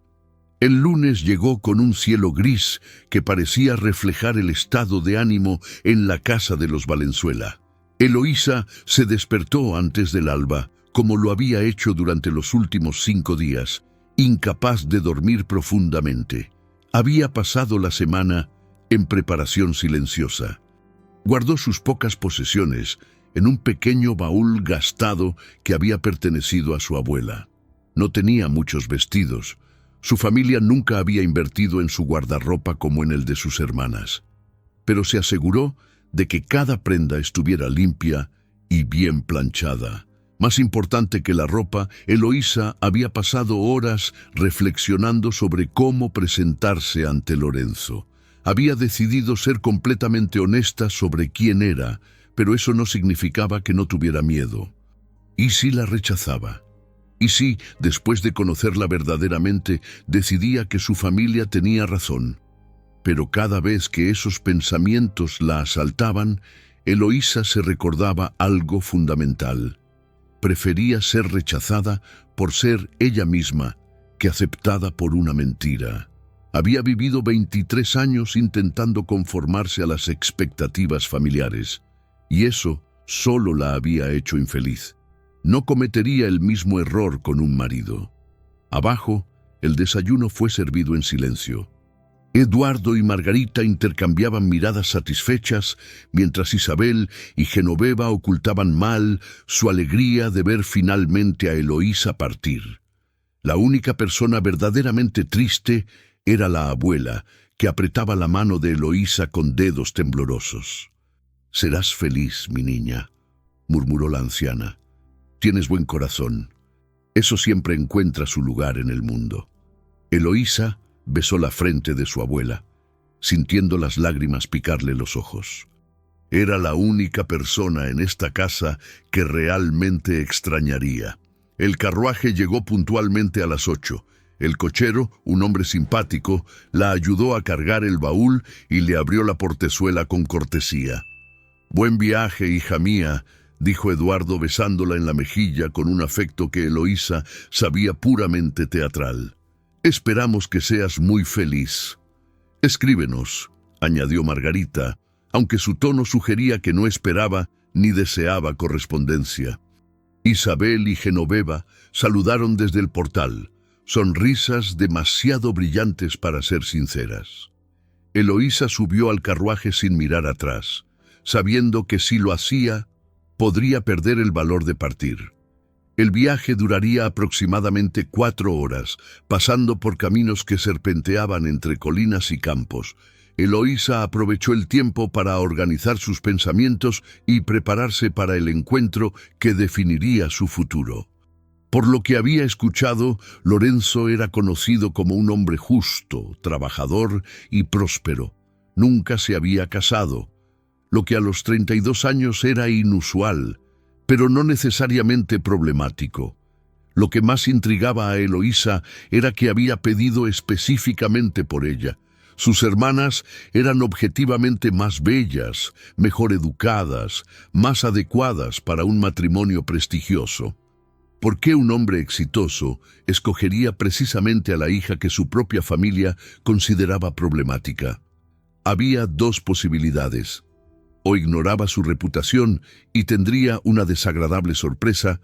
El lunes llegó con un cielo gris que parecía reflejar el estado de ánimo en la casa de los Valenzuela. Eloísa se despertó antes del alba, como lo había hecho durante los últimos 5 días, incapaz de dormir profundamente. Había pasado la semana en preparación silenciosa. Guardó sus pocas posesiones en un pequeño baúl gastado que había pertenecido a su abuela. No tenía muchos vestidos. Su familia nunca había invertido en su guardarropa como en el de sus hermanas, pero se aseguró de que cada prenda estuviera limpia y bien planchada. Más importante que la ropa, Eloísa había pasado horas reflexionando sobre cómo presentarse ante Lorenzo. Había decidido ser completamente honesta sobre quién era, pero eso no significaba que no tuviera miedo. ¿Y si la rechazaba? ¿Y si, después de conocerla verdaderamente, decidía que su familia tenía razón? Pero cada vez que esos pensamientos la asaltaban, Eloísa se recordaba algo fundamental. Prefería ser rechazada por ser ella misma que aceptada por una mentira. Había vivido 23 años intentando conformarse a las expectativas familiares, y eso solo la había hecho infeliz. No cometería el mismo error con un marido. Abajo, el desayuno fue servido en silencio. Eduardo y Margarita intercambiaban miradas satisfechas, mientras Isabel y Genoveva ocultaban mal su alegría de ver finalmente a Eloísa partir. La única persona verdaderamente triste era la abuela, que apretaba la mano de Eloísa con dedos temblorosos. «Serás feliz, mi niña», murmuró la anciana. «Tienes buen corazón. Eso siempre encuentra su lugar en el mundo». Eloísa besó la frente de su abuela, sintiendo las lágrimas picarle los ojos. Era la única persona en esta casa que realmente extrañaría. El carruaje llegó puntualmente a las 8. El cochero, un hombre simpático, la ayudó a cargar el baúl y le abrió la portezuela con cortesía. «Buen viaje, hija mía», dijo Eduardo besándola en la mejilla con un afecto que Eloísa sabía puramente teatral. «Esperamos que seas muy feliz». «Escríbenos», añadió Margarita, aunque su tono sugería que no esperaba ni deseaba correspondencia. Isabel y Genoveva saludaron desde el portal, sonrisas demasiado brillantes para ser sinceras. Eloísa subió al carruaje sin mirar atrás, sabiendo que si lo hacía, podría perder el valor de partir. El viaje duraría aproximadamente 4 horas, pasando por caminos que serpenteaban entre colinas y campos. Eloísa aprovechó el tiempo para organizar sus pensamientos y prepararse para el encuentro que definiría su futuro. Por lo que había escuchado, Lorenzo era conocido como un hombre justo, trabajador y próspero. Nunca se había casado, lo que a los 32 años era inusual, pero no necesariamente problemático. Lo que más intrigaba a Eloísa era que había pedido específicamente por ella. Sus hermanas eran objetivamente más bellas, mejor educadas, más adecuadas para un matrimonio prestigioso. ¿Por qué un hombre exitoso escogería precisamente a la hija que su propia familia consideraba problemática? Había 2 posibilidades. O ignoraba su reputación y tendría una desagradable sorpresa,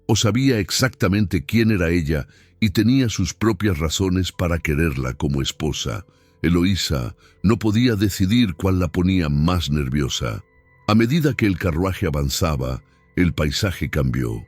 o sabía exactamente quién era ella y tenía sus propias razones para quererla como esposa. Eloísa no podía decidir cuál la ponía más nerviosa. A medida que el carruaje avanzaba, el paisaje cambió.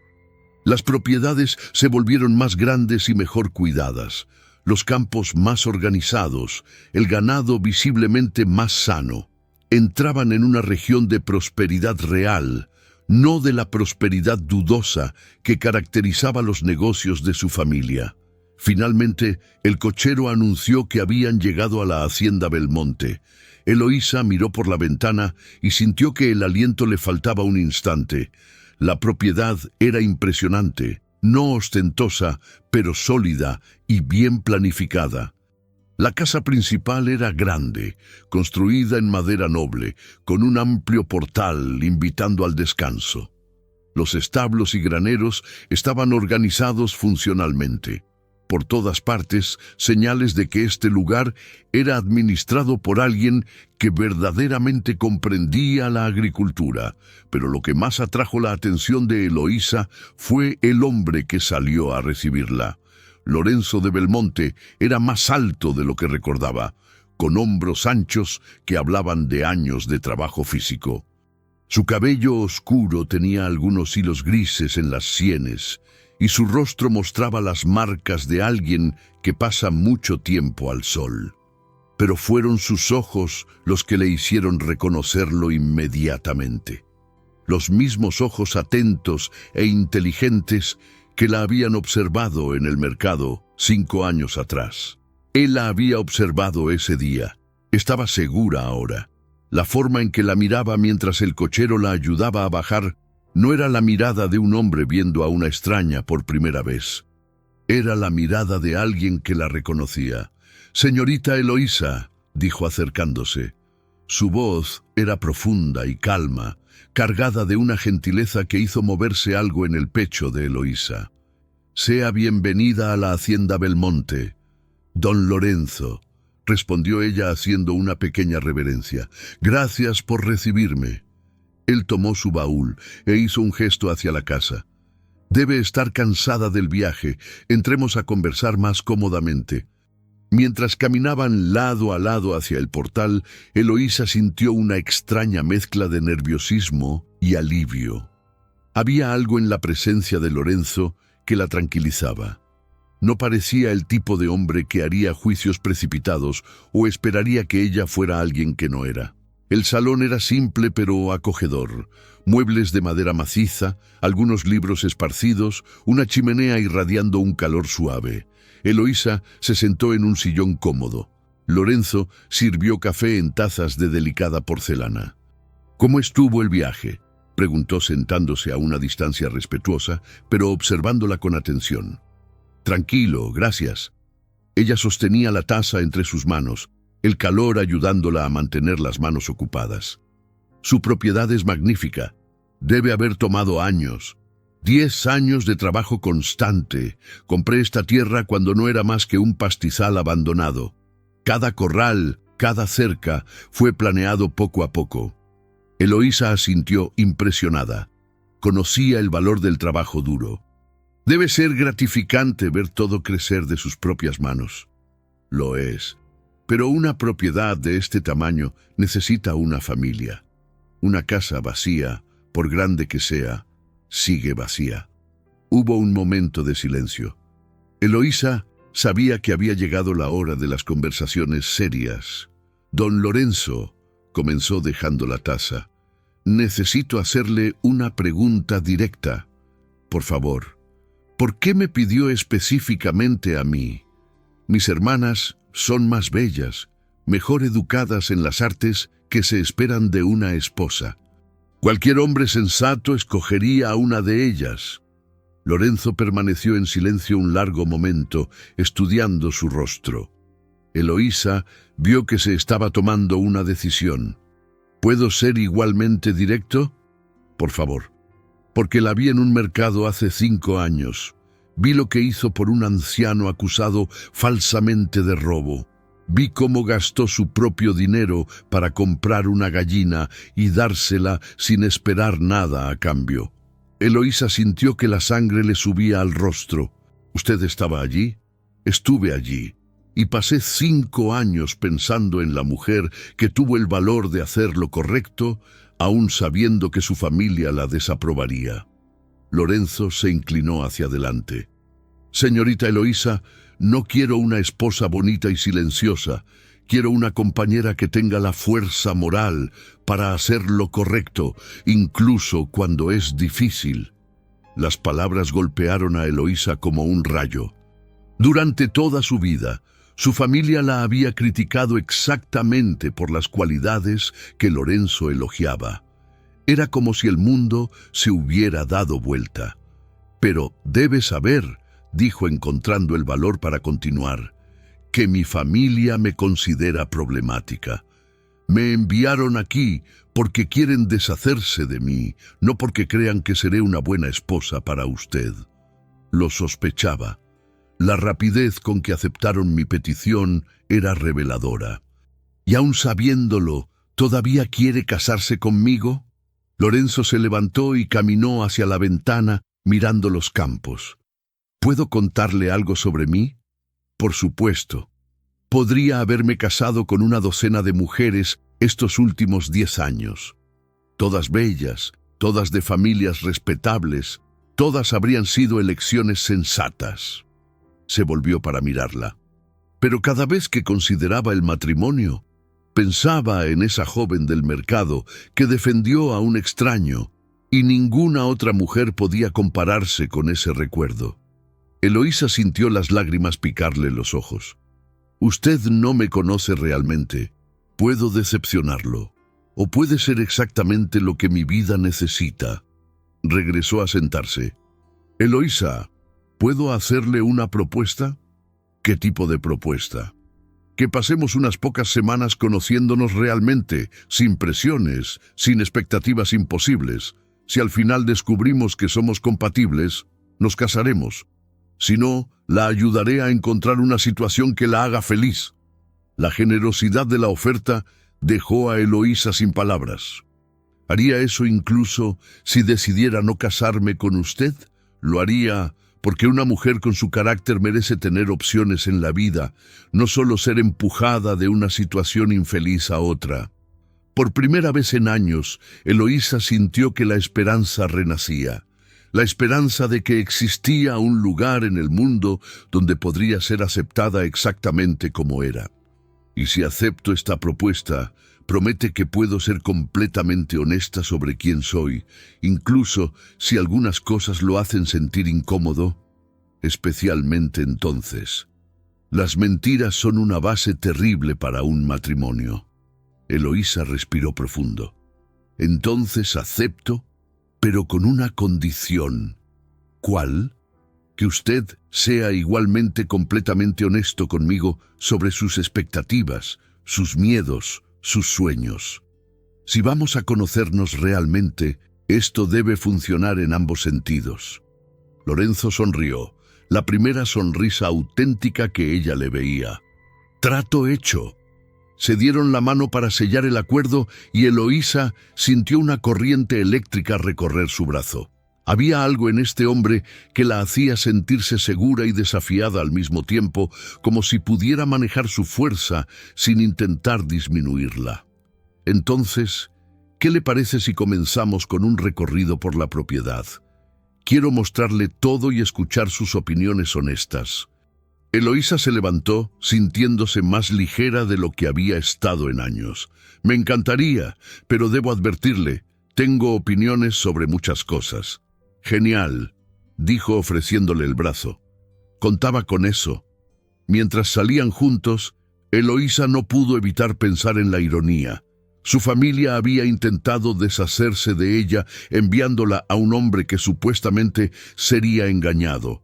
Las propiedades se volvieron más grandes y mejor cuidadas, los campos más organizados, el ganado visiblemente más sano. Entraban en una región de prosperidad real, no de la prosperidad dudosa que caracterizaba los negocios de su familia. Finalmente, el cochero anunció que habían llegado a la hacienda Belmonte. Eloísa miró por la ventana y sintió que el aliento le faltaba un instante. La propiedad era impresionante, no ostentosa, pero sólida y bien planificada. La casa principal era grande, construida en madera noble, con un amplio portal invitando al descanso. Los establos y graneros estaban organizados funcionalmente. Por todas partes, señales de que este lugar era administrado por alguien que verdaderamente comprendía la agricultura. Pero lo que más atrajo la atención de Eloísa fue el hombre que salió a recibirla. Lorenzo de Belmonte era más alto de lo que recordaba, con hombros anchos que hablaban de años de trabajo físico. Su cabello oscuro tenía algunos hilos grises en las sienes, y su rostro mostraba las marcas de alguien que pasa mucho tiempo al sol. Pero fueron sus ojos los que le hicieron reconocerlo inmediatamente. Los mismos ojos atentos e inteligentes que la habían observado en el mercado 5 años atrás. Él la había observado ese día. Estaba segura ahora. La forma en que la miraba mientras el cochero la ayudaba a bajar no era la mirada de un hombre viendo a una extraña por primera vez. Era la mirada de alguien que la reconocía. «Señorita Eloísa», dijo acercándose. Su voz era profunda y calma, cargada de una gentileza que hizo moverse algo en el pecho de Eloísa. «Sea bienvenida a la hacienda Belmonte, don Lorenzo», respondió ella haciendo una pequeña reverencia. «Gracias por recibirme». Él tomó su baúl e hizo un gesto hacia la casa. «Debe estar cansada del viaje. Entremos a conversar más cómodamente». Mientras caminaban lado a lado hacia el portal, Eloísa sintió una extraña mezcla de nerviosismo y alivio. Había algo en la presencia de Lorenzo que la tranquilizaba. No parecía el tipo de hombre que haría juicios precipitados o esperaría que ella fuera alguien que no era. El salón era simple pero acogedor. Muebles de madera maciza, algunos libros esparcidos, una chimenea irradiando un calor suave. Eloísa se sentó en un sillón cómodo. Lorenzo sirvió café en tazas de delicada porcelana. «¿Cómo estuvo el viaje?», preguntó sentándose a una distancia respetuosa, pero observándola con atención. «Tranquilo, gracias». Ella sostenía la taza entre sus manos, el calor ayudándola a mantener las manos ocupadas. «Su propiedad es magnífica. Debe haber tomado años. 10 años de trabajo constante. Compré esta tierra cuando no era más que un pastizal abandonado. Cada corral, cada cerca, fue planeado poco a poco». Eloísa asintió impresionada. Conocía el valor del trabajo duro. Debe ser gratificante ver todo crecer de sus propias manos. Lo es. Pero una propiedad de este tamaño necesita una familia. Una casa vacía, por grande que sea, sigue vacía. Hubo un momento de silencio. Eloísa sabía que había llegado la hora de las conversaciones serias. «Don Lorenzo», comenzó dejando la taza, «necesito hacerle una pregunta directa. Por favor, ¿por qué me pidió específicamente a mí? Mis hermanas son más bellas, mejor educadas en las artes que se esperan de una esposa. Cualquier hombre sensato escogería a una de ellas». Lorenzo permaneció en silencio un largo momento, estudiando su rostro. Eloísa vio que se estaba tomando una decisión. «¿Puedo ser igualmente directo? Por favor». «Porque la vi en un mercado hace 5 años. Vi lo que hizo por un anciano acusado falsamente de robo. Vi cómo gastó su propio dinero para comprar una gallina y dársela sin esperar nada a cambio». Eloísa sintió que la sangre le subía al rostro. «¿Usted estaba allí?» «Estuve allí. Y pasé 5 años pensando en la mujer que tuvo el valor de hacer lo correcto, aún sabiendo que su familia la desaprobaría». Lorenzo se inclinó hacia adelante. «Señorita Eloísa, no quiero una esposa bonita y silenciosa. Quiero una compañera que tenga la fuerza moral para hacer lo correcto, incluso cuando es difícil». Las palabras golpearon a Eloísa como un rayo. Durante toda su vida, su familia la había criticado exactamente por las cualidades que Lorenzo elogiaba. Era como si el mundo se hubiera dado vuelta. Pero debes saber, dijo encontrando el valor para continuar, que mi familia me considera problemática. Me enviaron aquí porque quieren deshacerse de mí, no porque crean que seré una buena esposa para usted. Lo sospechaba. La rapidez con que aceptaron mi petición era reveladora. Y aun sabiéndolo, ¿todavía quiere casarse conmigo? Lorenzo se levantó y caminó hacia la ventana, mirando los campos. ¿Puedo contarle algo sobre mí? Por supuesto. Podría haberme casado con una docena de mujeres estos últimos 10 años. Todas bellas, todas de familias respetables, todas habrían sido elecciones sensatas. Se volvió para mirarla. Pero cada vez que consideraba el matrimonio, pensaba en esa joven del mercado que defendió a un extraño, y ninguna otra mujer podía compararse con ese recuerdo. Eloísa sintió las lágrimas picarle los ojos. Usted no me conoce realmente. Puedo decepcionarlo. O puede ser exactamente lo que mi vida necesita. Regresó a sentarse. Eloísa, ¿puedo hacerle una propuesta? ¿Qué tipo de propuesta? Que pasemos unas pocas semanas conociéndonos realmente, sin presiones, sin expectativas imposibles. Si al final descubrimos que somos compatibles, nos casaremos. Si no, la ayudaré a encontrar una situación que la haga feliz. La generosidad de la oferta dejó a Eloísa sin palabras. ¿Haría eso incluso si decidiera no casarme con usted? Lo haría porque una mujer con su carácter merece tener opciones en la vida, no solo ser empujada de una situación infeliz a otra. Por primera vez en años, Eloísa sintió que la esperanza renacía. La esperanza de que existía un lugar en el mundo donde podría ser aceptada exactamente como era. Y si acepto esta propuesta, promete que puedo ser completamente honesta sobre quién soy, incluso si algunas cosas lo hacen sentir incómodo, especialmente entonces. Las mentiras son una base terrible para un matrimonio. Eloísa respiró profundo. Entonces acepto, pero con una condición. ¿Cuál? Que usted sea igualmente completamente honesto conmigo sobre sus expectativas, sus miedos, sus sueños. Si vamos a conocernos realmente, esto debe funcionar en ambos sentidos. Lorenzo sonrió, la primera sonrisa auténtica que ella le veía. Trato hecho. Se dieron la mano para sellar el acuerdo y Eloísa sintió una corriente eléctrica recorrer su brazo. Había algo en este hombre que la hacía sentirse segura y desafiada al mismo tiempo, como si pudiera manejar su fuerza sin intentar disminuirla. Entonces, ¿qué le parece si comenzamos con un recorrido por la propiedad? Quiero mostrarle todo y escuchar sus opiniones honestas. Eloísa se levantó, sintiéndose más ligera de lo que había estado en años. Me encantaría, pero debo advertirle, tengo opiniones sobre muchas cosas. Genial, dijo ofreciéndole el brazo. Contaba con eso. Mientras salían juntos, Eloísa no pudo evitar pensar en la ironía. Su familia había intentado deshacerse de ella enviándola a un hombre que supuestamente sería engañado.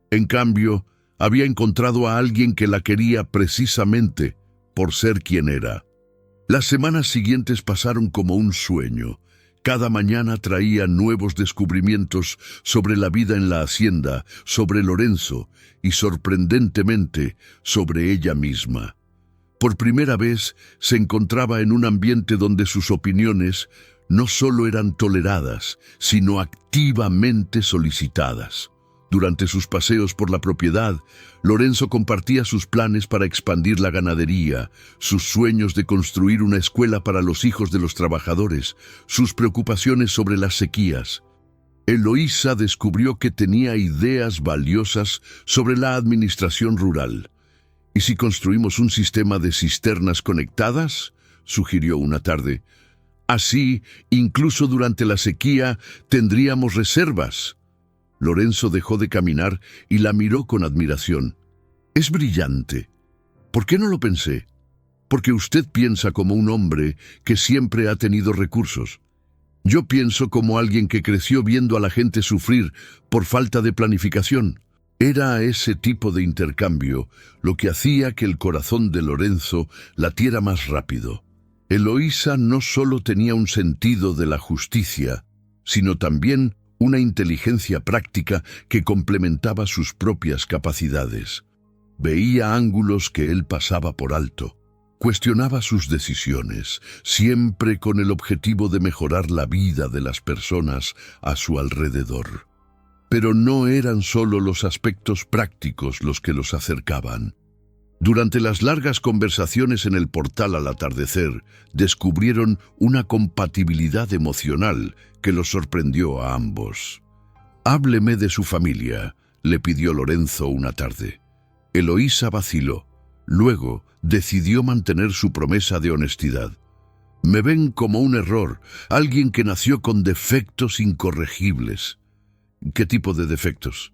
En cambio, había encontrado a alguien que la quería precisamente por ser quien era. Las semanas siguientes pasaron como un sueño. Cada mañana traía nuevos descubrimientos sobre la vida en la hacienda, sobre Lorenzo y, sorprendentemente, sobre ella misma. Por primera vez se encontraba en un ambiente donde sus opiniones no solo eran toleradas, sino activamente solicitadas. Durante sus paseos por la propiedad, Lorenzo compartía sus planes para expandir la ganadería, sus sueños de construir una escuela para los hijos de los trabajadores, sus preocupaciones sobre las sequías. Eloísa descubrió que tenía ideas valiosas sobre la administración rural. ¿Y si construimos un sistema de cisternas conectadas?, sugirió una tarde. Así, incluso durante la sequía, tendríamos reservas. Lorenzo dejó de caminar y la miró con admiración. Es brillante. ¿Por qué no lo pensé? Porque usted piensa como un hombre que siempre ha tenido recursos. Yo pienso como alguien que creció viendo a la gente sufrir por falta de planificación. Era ese tipo de intercambio lo que hacía que el corazón de Lorenzo latiera más rápido. Eloísa no solo tenía un sentido de la justicia, sino también una inteligencia práctica que complementaba sus propias capacidades. Veía ángulos que él pasaba por alto. Cuestionaba sus decisiones, siempre con el objetivo de mejorar la vida de las personas a su alrededor. Pero no eran solo los aspectos prácticos los que los acercaban. Durante las largas conversaciones en el portal al atardecer, descubrieron una compatibilidad emocional que los sorprendió a ambos. «Hábleme de su familia», le pidió Lorenzo una tarde. Eloísa vaciló. Luego decidió mantener su promesa de honestidad. «Me ven como un error, alguien que nació con defectos incorregibles». «¿Qué tipo de defectos?»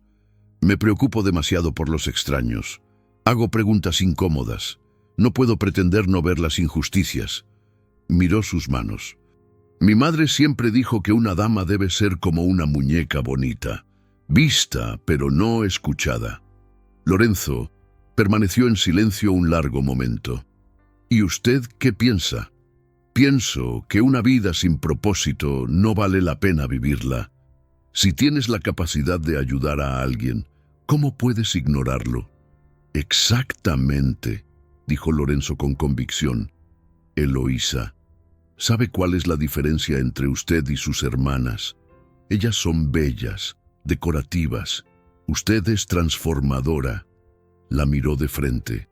«Me preocupo demasiado por los extraños. Hago preguntas incómodas. No puedo pretender no ver las injusticias». Miró sus manos. «Mi madre siempre dijo que una dama debe ser como una muñeca bonita, vista pero no escuchada». Lorenzo permaneció en silencio un largo momento. «¿Y usted qué piensa?» «Pienso que una vida sin propósito no vale la pena vivirla. Si tienes la capacidad de ayudar a alguien, ¿cómo puedes ignorarlo?» «Exactamente», dijo Lorenzo con convicción. «Eloísa, ¿sabe cuál es la diferencia entre usted y sus hermanas? Ellas son bellas, decorativas. Usted es transformadora». La miró de frente.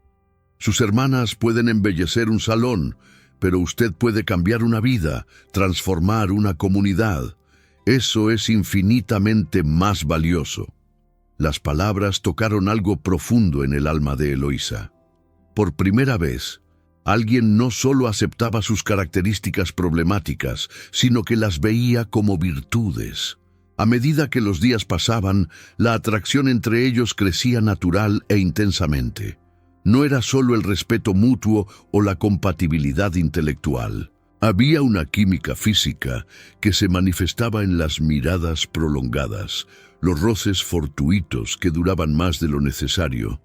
«Sus hermanas pueden embellecer un salón, pero usted puede cambiar una vida, transformar una comunidad. Eso es infinitamente más valioso». Las palabras tocaron algo profundo en el alma de Eloísa. Por primera vez, alguien no solo aceptaba sus características problemáticas, sino que las veía como virtudes. A medida que los días pasaban, la atracción entre ellos crecía natural e intensamente. No era solo el respeto mutuo o la compatibilidad intelectual. Había una química física que se manifestaba en las miradas prolongadas, los roces fortuitos que duraban más de lo necesario,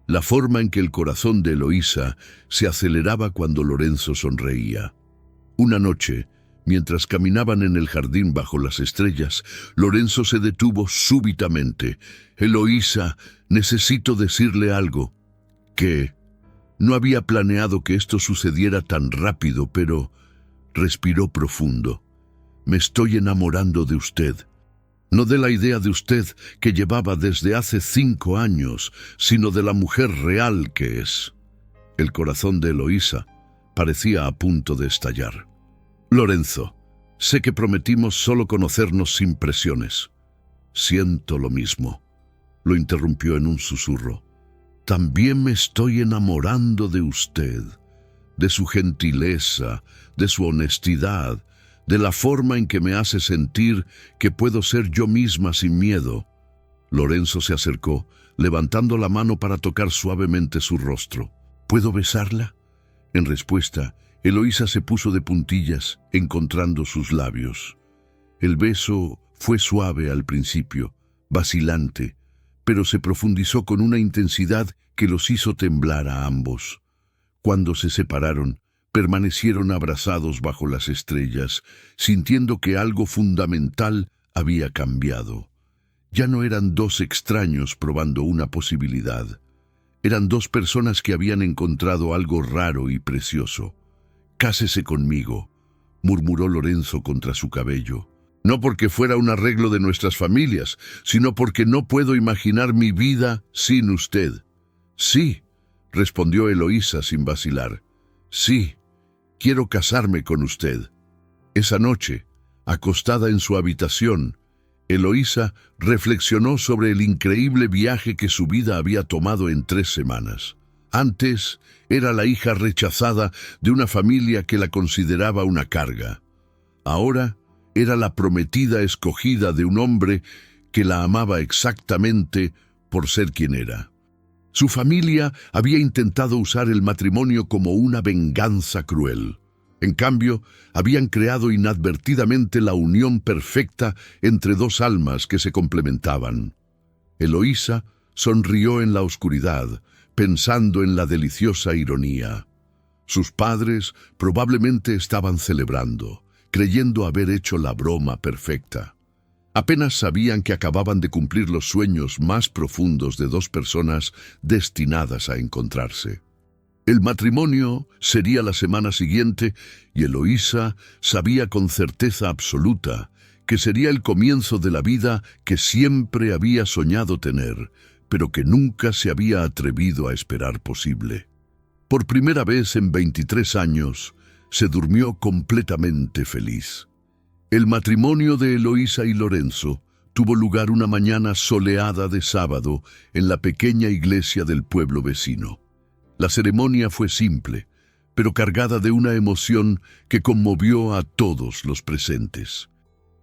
la forma en que el corazón de Eloísa se aceleraba cuando Lorenzo sonreía. Una noche, mientras caminaban en el jardín bajo las estrellas, Lorenzo se detuvo súbitamente. «Eloísa, necesito decirle algo». «¿Qué?» No había planeado que esto sucediera tan rápido, pero respiró profundo. «Me estoy enamorando de usted. No de la idea de usted que llevaba desde hace 5 años, sino de la mujer real que es». El corazón de Eloísa parecía a punto de estallar. «Lorenzo, sé que prometimos solo conocernos sin presiones». «Siento lo mismo», lo interrumpió en un susurro. «También me estoy enamorando de usted, de su gentileza, de su honestidad, de la forma en que me hace sentir que puedo ser yo misma sin miedo». Lorenzo se acercó, levantando la mano para tocar suavemente su rostro. «¿Puedo besarla?» En respuesta, Eloísa se puso de puntillas, encontrando sus labios. El beso fue suave al principio, vacilante, pero se profundizó con una intensidad que los hizo temblar a ambos. Cuando se separaron, permanecieron abrazados bajo las estrellas, sintiendo que algo fundamental había cambiado. Ya no eran dos extraños probando una posibilidad. Eran dos personas que habían encontrado algo raro y precioso. «Cásese conmigo», murmuró Lorenzo contra su cabello. «No porque fuera un arreglo de nuestras familias, sino porque no puedo imaginar mi vida sin usted». «Sí», respondió Eloísa sin vacilar. «Sí, quiero casarme con usted». Esa noche, acostada en su habitación, Eloísa reflexionó sobre el increíble viaje que su vida había tomado en 3 semanas. Antes, era la hija rechazada de una familia que la consideraba una carga. Ahora, era la prometida escogida de un hombre que la amaba exactamente por ser quien era. Su familia había intentado usar el matrimonio como una venganza cruel. En cambio, habían creado inadvertidamente la unión perfecta entre dos almas que se complementaban. Eloísa sonrió en la oscuridad, pensando en la deliciosa ironía. Sus padres probablemente estaban celebrando, creyendo haber hecho la broma perfecta. Apenas sabían que acababan de cumplir los sueños más profundos de dos personas destinadas a encontrarse. El matrimonio sería la semana siguiente y Eloísa sabía con certeza absoluta que sería el comienzo de la vida que siempre había soñado tener, pero que nunca se había atrevido a esperar posible. Por primera vez en 23 años, se durmió completamente feliz. El matrimonio de Eloísa y Lorenzo tuvo lugar una mañana soleada de sábado en la pequeña iglesia del pueblo vecino. La ceremonia fue simple, pero cargada de una emoción que conmovió a todos los presentes.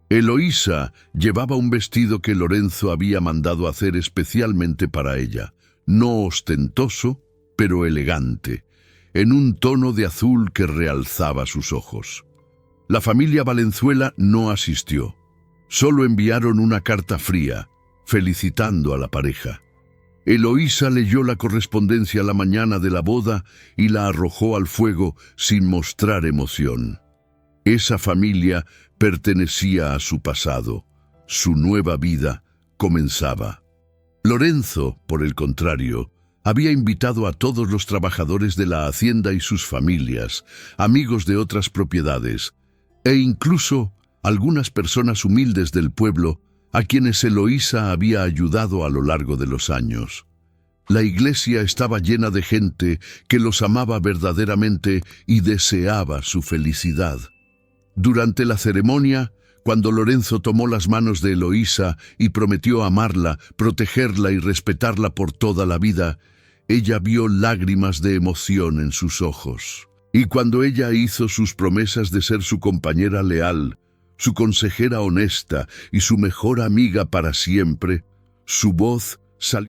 Eloísa llevaba un vestido que Lorenzo había mandado hacer especialmente para ella, no ostentoso, pero elegante, en un tono de azul que realzaba sus ojos. La familia Valenzuela no asistió. Solo enviaron una carta fría, felicitando a la pareja. Eloísa leyó la correspondencia la mañana de la boda y la arrojó al fuego sin mostrar emoción. Esa familia pertenecía a su pasado. Su nueva vida comenzaba. Lorenzo, por el contrario, había invitado a todos los trabajadores de la hacienda y sus familias, amigos de otras propiedades, e incluso algunas personas humildes del pueblo a quienes Eloísa había ayudado a lo largo de los años. La iglesia estaba llena de gente que los amaba verdaderamente y deseaba su felicidad. Durante la ceremonia, cuando Lorenzo tomó las manos de Eloísa y prometió amarla, protegerla y respetarla por toda la vida, ella vio lágrimas de emoción en sus ojos. Y cuando ella hizo sus promesas de ser su compañera leal, su consejera honesta y su mejor amiga para siempre, su voz salió